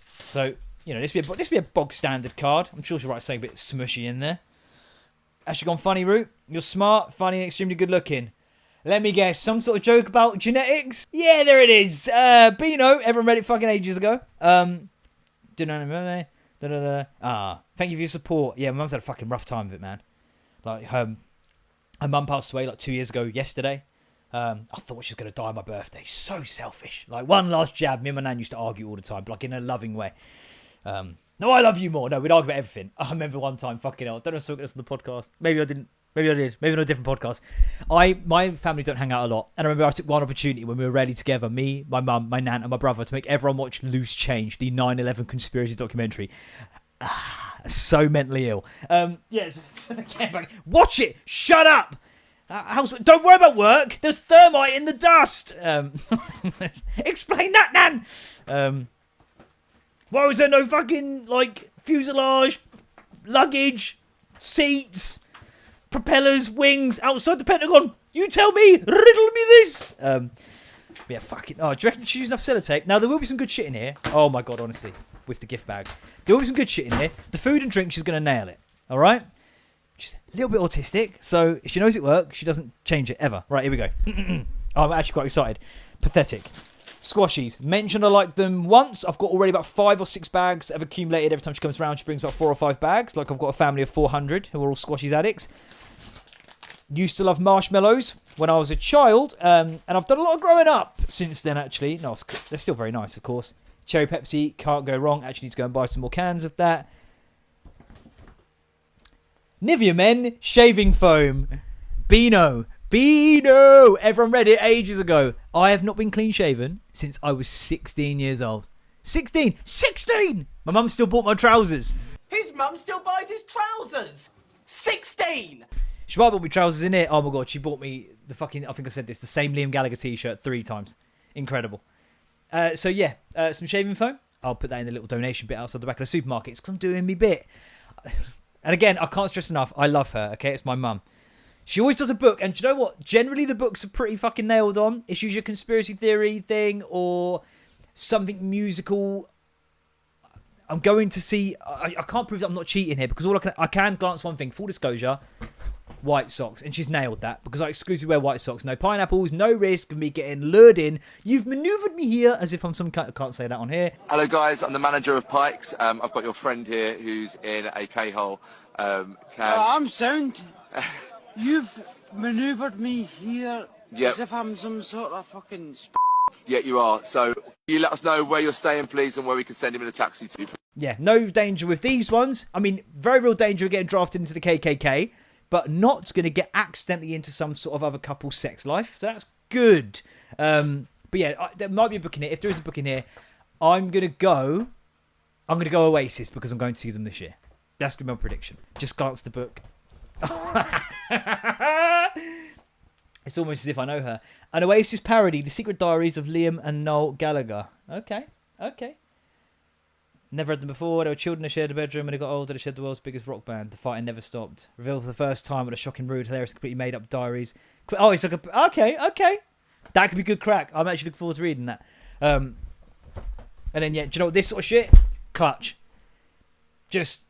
So, you know, this be a bog standard card. I'm sure she'll write something a bit smushy in there. Has she gone funny route? You're smart, funny, and extremely good looking. Let me guess, some sort of joke about genetics? Yeah, there it is. Beano, everyone read it fucking ages ago. Thank you for your support. Yeah, my mum's had a fucking rough time of it, man. Like, her mum passed away like 2 years ago yesterday. I thought she was going to die on my birthday. So selfish. Like, one last jab. Me and my nan used to argue all the time, but like in a loving way. No, I love you more. No, we'd argue about everything. I remember one time, fucking hell. I don't know if I saw this on the podcast. Maybe I didn't. Maybe I did. Maybe on a different podcast. My family don't hang out a lot. And I remember I took one opportunity when we were rarely together, me, my mum, my nan, and my brother, to make everyone watch Loose Change, the 9/11 conspiracy documentary. So mentally ill. Yes. Watch it. Shut up. Don't worry about work. There's thermite in the dust. Explain that, Nan. Why was there no fucking like fuselage, luggage, seats, propellers, wings outside the Pentagon? You tell me. Riddle me this. Yeah, fucking. Oh, do you reckon she's using enough sellotape? Now there will be some good shit in here. Oh my god, honestly, with the gift bags, there will be some good shit in here. The food and drink, she's gonna nail it. All right. She's a little bit autistic, so if she knows it works, she doesn't change it ever. Right, here we go. Oh, I'm actually quite excited. Pathetic. Squashies. Mentioned I like them once. I've got already about 5 or 6 bags that have accumulated. Every time she comes around, she brings about 4 or 5 bags. Like I've got a family of 400 who are all Squashies addicts. Used to love marshmallows when I was a child, and I've done a lot of growing up since then, actually. No, they're still very nice, of course. Cherry Pepsi, can't go wrong. Actually need to go and buy some more cans of that. Nivea Men shaving foam. Beano. Everyone read it ages ago. I have not been clean shaven since I was 16 years old. 16! My mum still bought my trousers. His mum still buys his trousers. 16! She might have bought me trousers in it. Oh my god, she bought me the fucking, I think I said this, the same Liam Gallagher t-shirt 3 times. Incredible. So yeah, some shaving foam. I'll put that in the little donation bit outside the back of the supermarkets because I'm doing me bit. And again, I can't stress enough, I love her, okay? It's my mum. She always does a book, and do you know what? Generally, the books are pretty fucking nailed on. It's usually a conspiracy theory thing or something musical. I'm going to see... I can't prove that I'm not cheating here because all I can glance one thing. Full disclosure, white socks. And she's nailed that because I exclusively wear white socks. No pineapples, no risk of me getting lured in. You've manoeuvred me here as if I'm some kind... I can't say that on here. Hello guys, I'm the manager of Pikes. I've got your friend here who's in a K-hole. I'm sound. You've manoeuvred me here Yep. as if I'm some sort of fucking... Yeah, you are. So can you let us know where you're staying, please, and where we can send him in a taxi to. Yeah, no danger with these ones. I mean, very real danger of getting drafted into the KKK, but not going to get accidentally into some sort of other couple's sex life. So that's good. But yeah, there might be a book in here. If there is a book in here, I'm going to go Oasis because I'm going to see them this year. That's going to be my prediction. Just glance at the book. It's almost as if I know her. An Oasis parody, The Secret Diaries of Liam and Noel Gallagher. Okay. Never read them before. They were children who shared a bedroom. When they got older, they shared the world's biggest rock band. The fighting never stopped. Revealed for the first time with a shocking, rude, hilarious, completely made-up diaries. Oh, it's like a... Okay. That could be good crack. I'm actually looking forward to reading that. And then, yeah, do you know what? This sort of shit? Clutch. Just...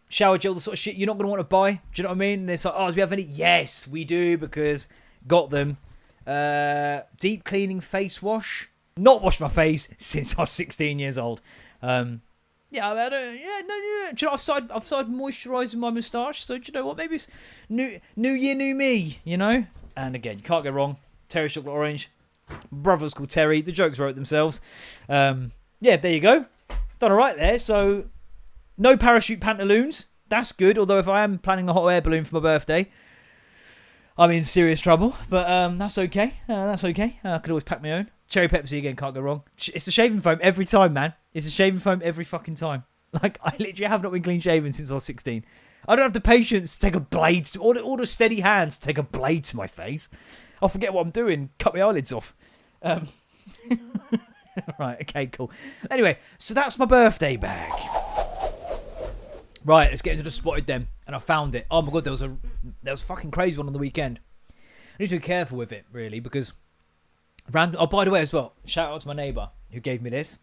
shower gel, the sort of shit you're not going to want to buy. Do you know what I mean? And it's like, oh, do we have any? Yes, we do, because got them. Deep cleaning face wash. Not washed my face since I was 16 years old. Yeah, do you know, I've started moisturising my moustache. So do you know what? Maybe it's new year, new me. You know. And again, you can't go wrong. Terry chocolate orange. Brother's called Terry. The jokes wrote themselves. Yeah, there you go. Done all right there. So. No parachute pantaloons. That's good. Although if I am planning a hot air balloon for my birthday, I'm in serious trouble. But that's okay. I could always pack my own. Cherry Pepsi again. Can't go wrong. It's the shaving foam every time, man. It's the shaving foam every fucking time. Like, I literally have not been clean shaven since I was 16. I don't have the patience to take a blade, or the steady hands to take a blade to my face. I'll forget what I'm doing. Cut my eyelids off. Right, okay, cool. Anyway, so that's my birthday bag. Right, let's get into the spotted them. And I found it. Oh my god, there was a fucking crazy one on the weekend. I need to be careful with it, really, because... Oh, by the way, as well, shout out to my neighbour who gave me this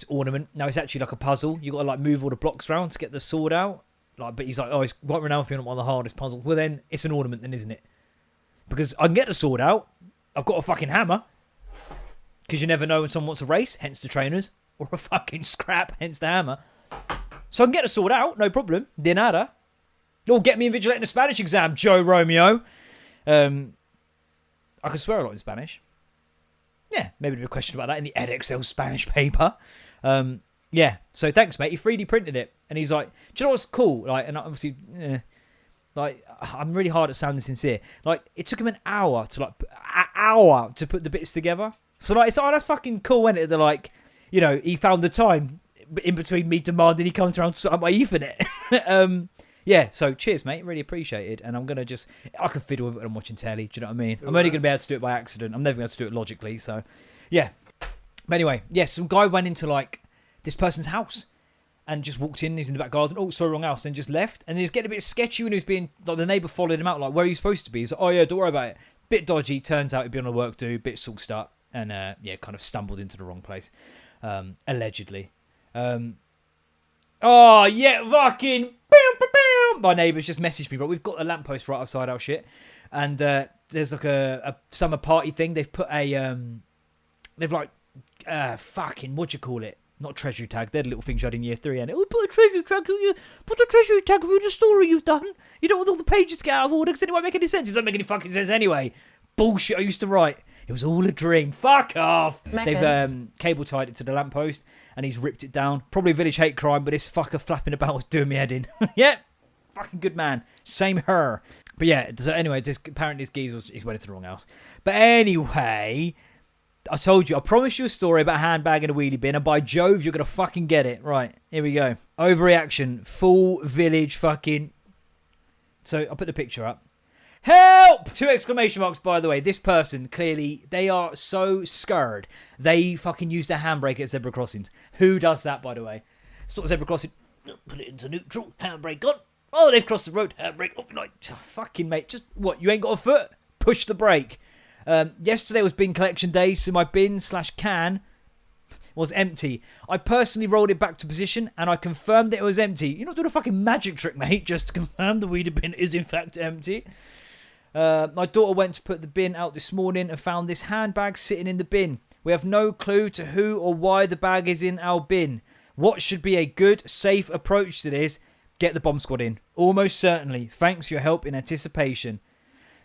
ornament. Now, it's actually like a puzzle. You got to, like, move all the blocks around to get the sword out. Like, but he's like, oh, it's right renowned for being one of the hardest puzzles. Well, then, it's an ornament then, isn't it? Because I can get the sword out. I've got a fucking hammer. Because you never know when someone wants a race, hence the trainers. Or a fucking scrap, hence the hammer. So I can get the sword out, no problem. De nada. Or get me invigilating a Spanish exam, Joe Romeo. I can swear a lot in Spanish. Yeah, maybe there'll be a question about that in the EdXL Spanish paper. Yeah, so thanks, mate. He 3D printed it. And he's like, do you know what's cool? Like, and obviously, like, I'm really hard at sounding sincere. Like, it took him an hour to put the bits together. So, like, it's, oh, that's fucking cool, isn't it? They're like, you know, he found the time in between me demanding he comes around to sort out my Ethernet. Yeah, so cheers, mate. Really appreciate it. And I'm going to I can fiddle with it when I'm watching telly. Do you know what I mean? I'm only going to be able to do it by accident. I'm never going to to do it logically. So, yeah. But anyway, yes, yeah, some guy went into, like, this person's house and just walked in. He's in the back garden. Oh, sorry, wrong house. Then just left. And he was getting a bit sketchy when he was being, like, the neighbour followed him out. Like, where are you supposed to be? He's like, oh, yeah, don't worry about it. Bit dodgy. Turns out he'd been on a work do. Bit sauced up. And, yeah, kind of stumbled into the wrong place. Allegedly. Oh, yeah, fucking... My neighbours just messaged me, bro. We've got a lamppost right outside our shit. And there's like a summer party thing. They've put a... They've like... fucking... What do you call it? Not treasury tag. They're the little things you had in year 3. And put a treasury tag through the story you've done. You don't want all the pages to get out of order because then it won't make any sense. It doesn't make any fucking sense anyway. Bullshit I used to write. It was all a dream. Fuck off. Megan. They've cable tied it to the lamppost and he's ripped it down. Probably village hate crime, but this fucker flapping about was doing me head in. Yeah. Fucking good man. Same her. But yeah, so anyway, apparently this geezer he's went into the wrong house. But anyway, I told you, I promised you a story about a handbag and a wheelie bin, and by Jove, you're going to fucking get it. Right, here we go. Overreaction. Full village fucking... So, I'll put the picture up. Help! 2 exclamation marks, by the way. This person, clearly, they are so scared. They fucking use their handbrake at zebra crossings. Who does that, by the way? Stop zebra crossing. Put it into neutral. Handbrake on. Oh, they've crossed the road. Handbrake off. Like, fucking mate. Just, what, you ain't got a foot? Push the brake. Yesterday was bin collection day, so my bin/can was empty. I personally rolled it back to position and I confirmed that it was empty. You're not doing a fucking magic trick, mate. Just to confirm the wheelie bin is in fact empty. My daughter went to put the bin out this morning and found this handbag sitting in the bin. We have no clue to who or why the bag is in our bin. What should be a good, safe approach to this? Get the bomb squad in. Almost certainly. Thanks for your help in anticipation.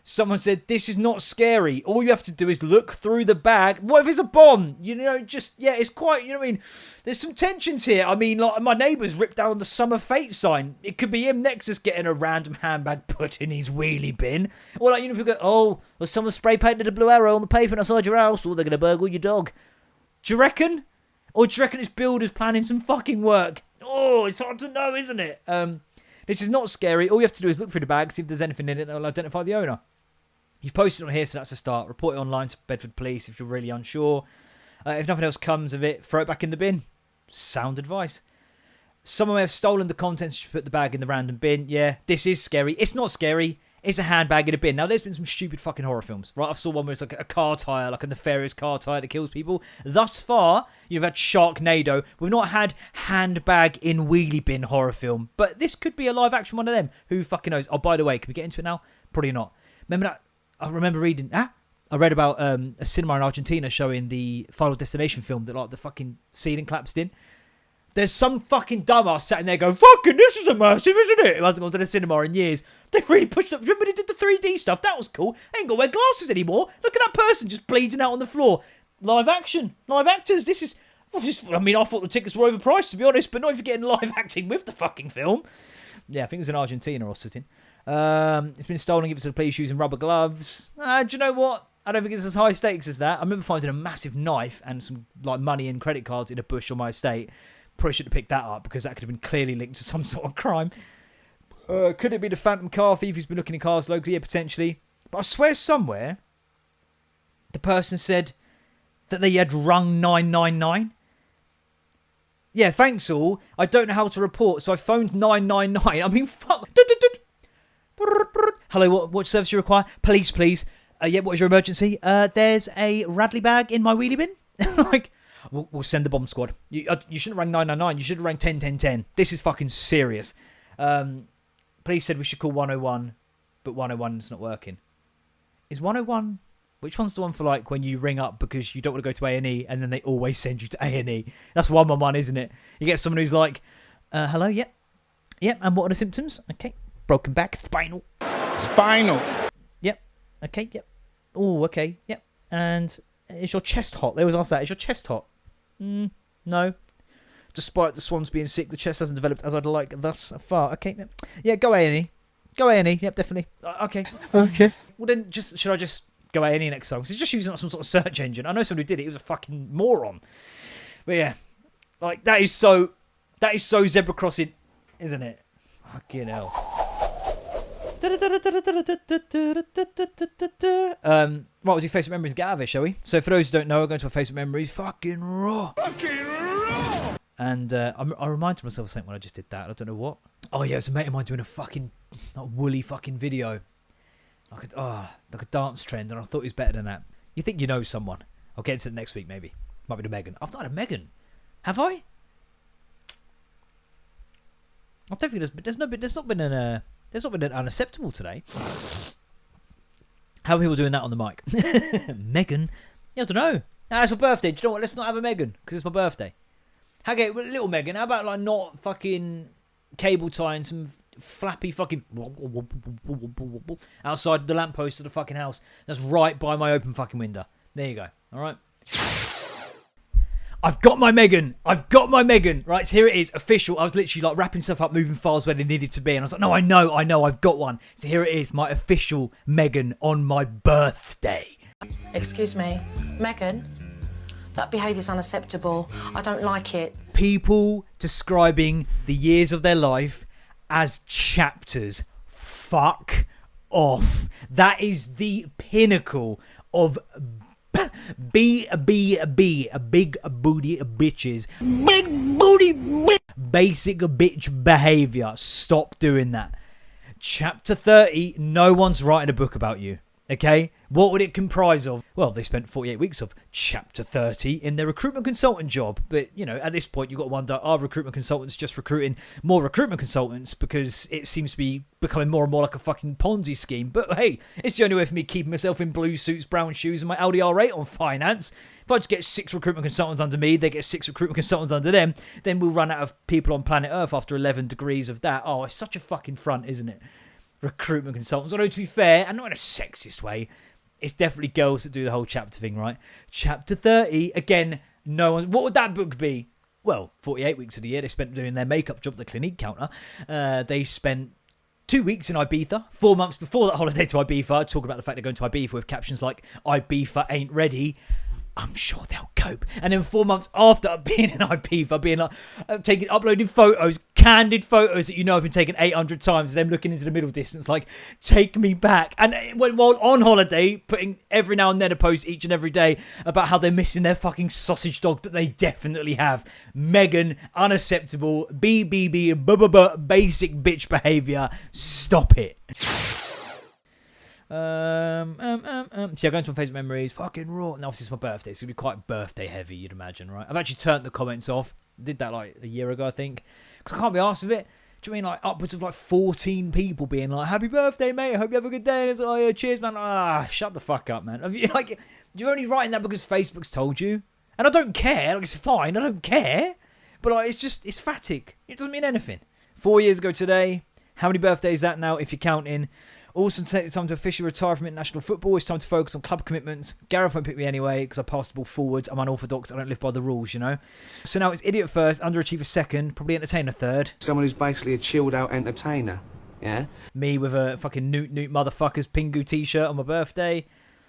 Someone said, this is not scary. All you have to do is look through the bag. What if it's a bomb? You know, just, yeah, it's quite, you know what I mean? There's some tensions here. I mean, like, my neighbour's ripped down the Summer Fate sign. It could be him next just getting a random handbag put in his wheelie bin. Or, like, you know, people go, oh, well, someone spray painted a blue arrow on the pavement outside your house. Or they're going to burgle your dog. Do you reckon? Or do you reckon it's builders planning some fucking work? Oh, it's hard to know, isn't it? This is not scary. All you have to do is look through the bag, see if there's anything in it that will identify the owner. You've posted on here, so that's a start. Report it online to Bedford Police if you're really unsure. If nothing else comes of it, throw it back in the bin. Sound advice. Someone may have stolen the contents to put the bag in the random bin. Yeah, this is scary. It's not scary. It's a handbag in a bin. Now, there's been some stupid fucking horror films, right? I saw one where it's like a car tyre, like a nefarious car tyre that kills people. Thus far, you've had Sharknado. We've not had handbag in wheelie bin horror film. But this could be a live action one of them. Who fucking knows? Oh, by the way, can we get into it now? Probably not. Remember that? I remember reading... I read about a cinema in Argentina showing the Final Destination film that like the fucking ceiling collapsed in. There's some fucking dumbass sat in there going, fucking this is immersive, isn't it? It hasn't gone to the cinema in years. They really pushed up. Remember they did the 3D stuff? That was cool. I ain't got to wear glasses anymore. Look at that person just bleeding out on the floor. Live action. Live actors. This is... I mean, I thought the tickets were overpriced, to be honest, but not if you're getting live acting with the fucking film. Yeah, I think it was in Argentina or something. It's been stolen, give it to the police using rubber gloves. Do you know what? I don't think it's as high stakes as that. I remember finding a massive knife and some like money and credit cards in a bush on my estate. Probably should have picked that up because that could have been clearly linked to some sort of crime. Could it be the phantom car thief who's been looking in cars locally? Yeah, potentially. But I swear somewhere the person said that they had rung 999. Yeah, thanks all. I don't know how to report, so I phoned 999. I mean, fuck. Hello, what service you require? Police, please. Yeah, what is your emergency? There's a Radley bag in my wheelie bin. Like, we'll send the bomb squad. You shouldn't ring 999. You should have rang 101010. This is fucking serious. Police said we should call 101, but 101 is not working. Is 101... Which one's the one for, like, when you ring up because you don't want to go to A&E and then they always send you to A&E? That's 111, isn't it? You get someone who's like, hello, yep. Yep, and what are the symptoms? Okay. Broken back, spinal. Yep. Okay, yep. Oh, okay, yep. And is your chest hot? They always ask that. Is your chest hot? No. Despite the swans being sick, the chest hasn't developed as I'd like thus far. Okay, yep. Yeah, go A&E. Go A&E, yep, definitely. Okay. Okay. Well, then, should I just... go A&E next time, because he's just using some sort of search engine. I know somebody did it. He was a fucking moron. But yeah, like that is so zebra crossing, isn't it? Fucking hell. What was your favourite memories? Get out of it, shall we? So for those who don't know, we're going to our favourite memories. Fucking raw. And I reminded myself of something when I just did that. I don't know what. Oh yeah, it was a mate of mine doing a fucking woolly fucking video. Like a dance trend, and I thought it was better than that. You think you know someone? I'll get into it next week, maybe. Might be the Megan. I've not had a Megan. Have I? I don't think there's not been an unacceptable today. How are people doing that on the mic? Megan? Yeah, I don't know. It's my birthday. Do you know what? Let's not have a Megan because it's my birthday. Okay, well, little Megan. How about like not fucking cable tying some flappy fucking outside the lamppost of the fucking house that's right by my open fucking window. There you go. All right. I've got my Megan. Right, so here it is, official. I was literally like wrapping stuff up, moving files where they needed to be, and I was like, no, I know, I've got one. So here it is, my official Megan on my birthday. Excuse me, Megan. That behaviour's unacceptable. I don't like it. People describing the years of their life as chapters. Fuck off. That is the pinnacle of a big booty bitches. Big booty basic bitch behaviour. Stop doing that. Chapter 30, no one's writing a book about you. Okay, what would it comprise of? Well, they spent 48 weeks of chapter 30 in their recruitment consultant job. But, you know, at this point, you've got to wonder, are recruitment consultants just recruiting more recruitment consultants? Because it seems to be becoming more and more like a fucking Ponzi scheme. But hey, it's the only way for me keeping myself in blue suits, brown shoes, and my Audi R8 on finance. If I just get 6 recruitment consultants under me, they get 6 recruitment consultants under them, then we'll run out of people on planet Earth after 11 degrees of that. Oh, it's such a fucking front, isn't it? Recruitment consultants. Although, to be fair, and not in a sexist way, it's definitely girls that do the whole chapter thing, right? Chapter 30, again, no one. What would that book be? Well, 48 weeks of the year they spent doing their makeup job at the Clinique counter. They spent 2 weeks in Ibiza, 4 months before that holiday to Ibiza, talk about the fact they're going to Ibiza with captions like, Ibiza ain't ready. I'm sure they'll cope. And then 4 months after being in Ibiza, being like, uploading photos, candid photos that you know have been taken 800 times, and them looking into the middle distance like, take me back. And while on holiday, putting every now and then a post each and every day about how they're missing their fucking sausage dog that they definitely have. Megan, unacceptable, BBB, basic bitch behaviour. Stop it. So yeah, going to my Facebook memories, fucking raw. And obviously it's my birthday, so it's gonna be quite birthday heavy, you'd imagine, right? I've actually turned the comments off. Did that like a year ago, I think, because I can't be arsed with it. Do you mean like upwards of like 14 people being like, "Happy birthday, mate! I hope you have a good day." And it's like, "Oh yeah, cheers, man." Shut the fuck up, man. Have you, like, you're only writing that because Facebook's told you, and I don't care. Like, it's fine, I don't care. But like, it's phatic. It doesn't mean anything. 4 years ago today. How many birthdays is that now, if you're counting? Also, take the time to officially retire from international football. It's time to focus on club commitments. Gareth won't pick me anyway because I pass the ball forwards. I'm unorthodox. I don't live by the rules, you know. So now it's idiot first, underachiever second, probably entertainer third. Someone who's basically a chilled out entertainer, yeah? Me with a fucking Newt motherfuckers Pingu t-shirt on my birthday.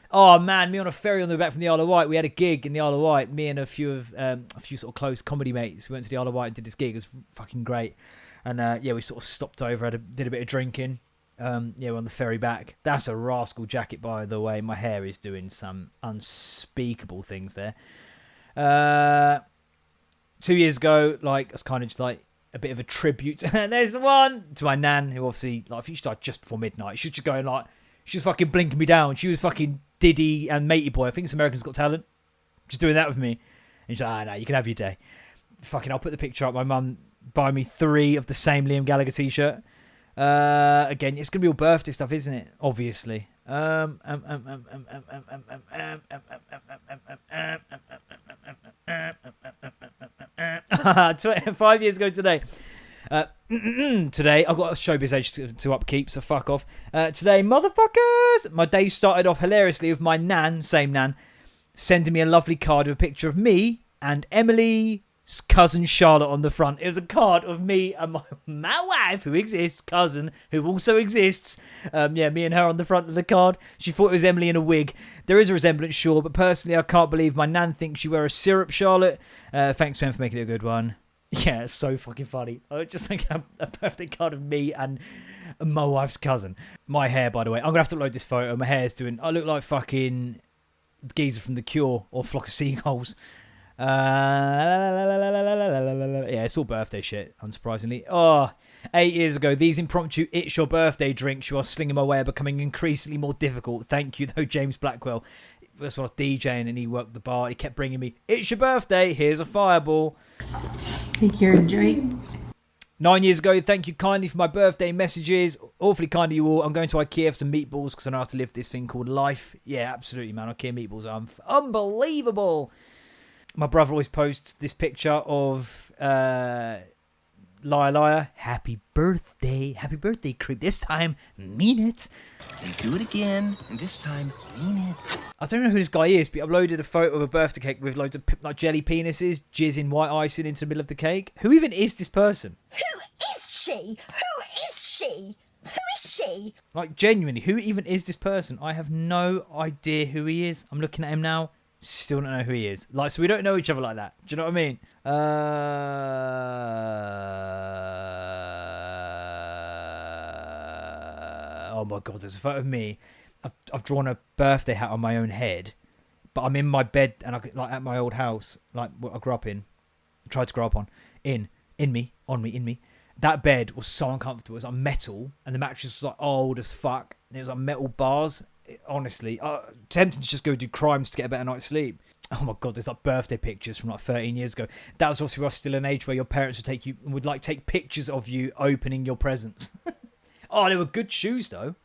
Oh man, me on a ferry on the way back from the Isle of Wight. We had a gig in the Isle of Wight. Me and a few sort of close comedy mates. We went to the Isle of Wight and did this gig. It was fucking great. And yeah, we sort of stopped over, did a bit of drinking. Yeah, we're on the ferry back. That's a rascal jacket, by the way. My hair is doing some unspeakable things there. 2 years ago, like, it's kind of just like a bit of a tribute. And there's the one to my nan, who obviously, like, if you died just before midnight, she was just going like, she was fucking blinking me down. She was fucking Diddy and Matey Boy. I think it's America's Got Talent. Just doing that with me. And she's like, no, you can have your day. Fucking, I'll put the picture up. My mum buy me 3 of the same Liam Gallagher t-shirt. Again, it's gonna be all birthday stuff, isn't it? Obviously. 5 years ago today. Today, I've got a showbiz age to upkeep, so fuck off. Today, motherfuckers! My day started off hilariously with my nan, same nan, sending me a lovely card with a picture of me and Emily's cousin Charlotte on the front. It was a card of me and my wife, who exists, cousin, who also exists. Yeah, me and her on the front of the card. She thought it was Emily in a wig. There is a resemblance, sure, but personally, I can't believe my nan thinks you wear a syrup, Charlotte. Thanks, man, for making it a good one. Yeah, it's so fucking funny. I just think a birthday card of me and my wife's cousin. My hair, by the way, I'm going to have to upload this photo. My hair's doing, I look like fucking geezer from The Cure or Flock of Seagulls. Yeah, it's all birthday shit, unsurprisingly. 8 years ago, these impromptu It's Your Birthday drinks you are slinging my way are becoming increasingly more difficult. Thank you, though, James Blackwell. That's when I was DJing and he worked the bar. He kept bringing me, it's your birthday, here's a fireball. Take care, enjoy. 9 years ago, thank you kindly for my birthday messages. Awfully kind of you all. I'm going to IKEA for some meatballs because I know how to live this thing called life. Yeah, absolutely, man. IKEA meatballs are unbelievable. My brother always posts this picture of Liar Liar. Happy birthday, creep. This time, mean it. They do it again, and this time, mean it. I don't know who this guy is, but he uploaded a photo of a birthday cake with loads of like jelly penises, jizzing white icing into the middle of the cake. Who even is this person? Who is she? Who is she? Who is she? Like, genuinely, who even is this person? I have no idea who he is. I'm looking at him now. Still don't know who he is. Like, so we don't know each other like that. Do you know what I mean? Oh my god, there's a photo of me. I've drawn a birthday hat on my own head, but I'm in my bed and like at my old house, like what I grew up in, tried to grow up on, in me. That bed was so uncomfortable. It was like metal, and the mattress was like old as fuck. And it was like metal bars, honestly, tempting to just go do crimes to get a better night's sleep. Oh my God, there's like birthday pictures from like 13 years ago. That was obviously still an age where your parents would take pictures of you opening your presents. Oh, they were good shoes though.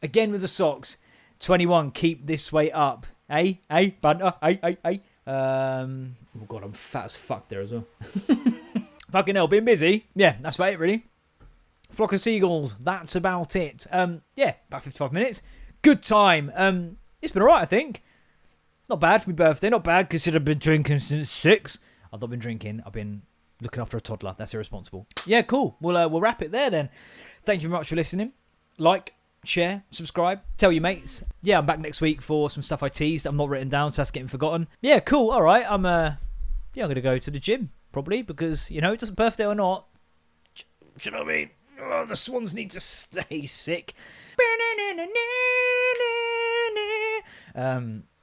Again with the socks. 21, keep this way up. Hey, banter, hey. Oh God, I'm fat as fuck there as well. Fucking hell, been busy. Yeah, that's about it really. Flock of seagulls, that's about it. Yeah, about 55 minutes. Good time. It's been alright, I think. Not bad for my birthday. Not bad considering I've been drinking since 6. I've not been drinking. I've been looking after a toddler. That's irresponsible. Yeah, cool. We'll wrap it there then. Thank you very much for listening. Like, share, subscribe, tell your mates. Yeah, I'm back next week for some stuff I teased. I'm not written down, so that's getting forgotten. Yeah, cool. All right. I'm gonna go to the gym probably because it doesn't birthday or not. Do you know what I mean? Oh, the swans need to stay sick.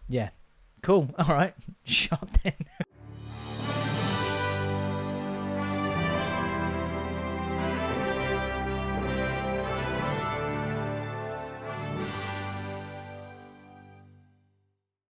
Yeah. Cool. All right. Shut up then.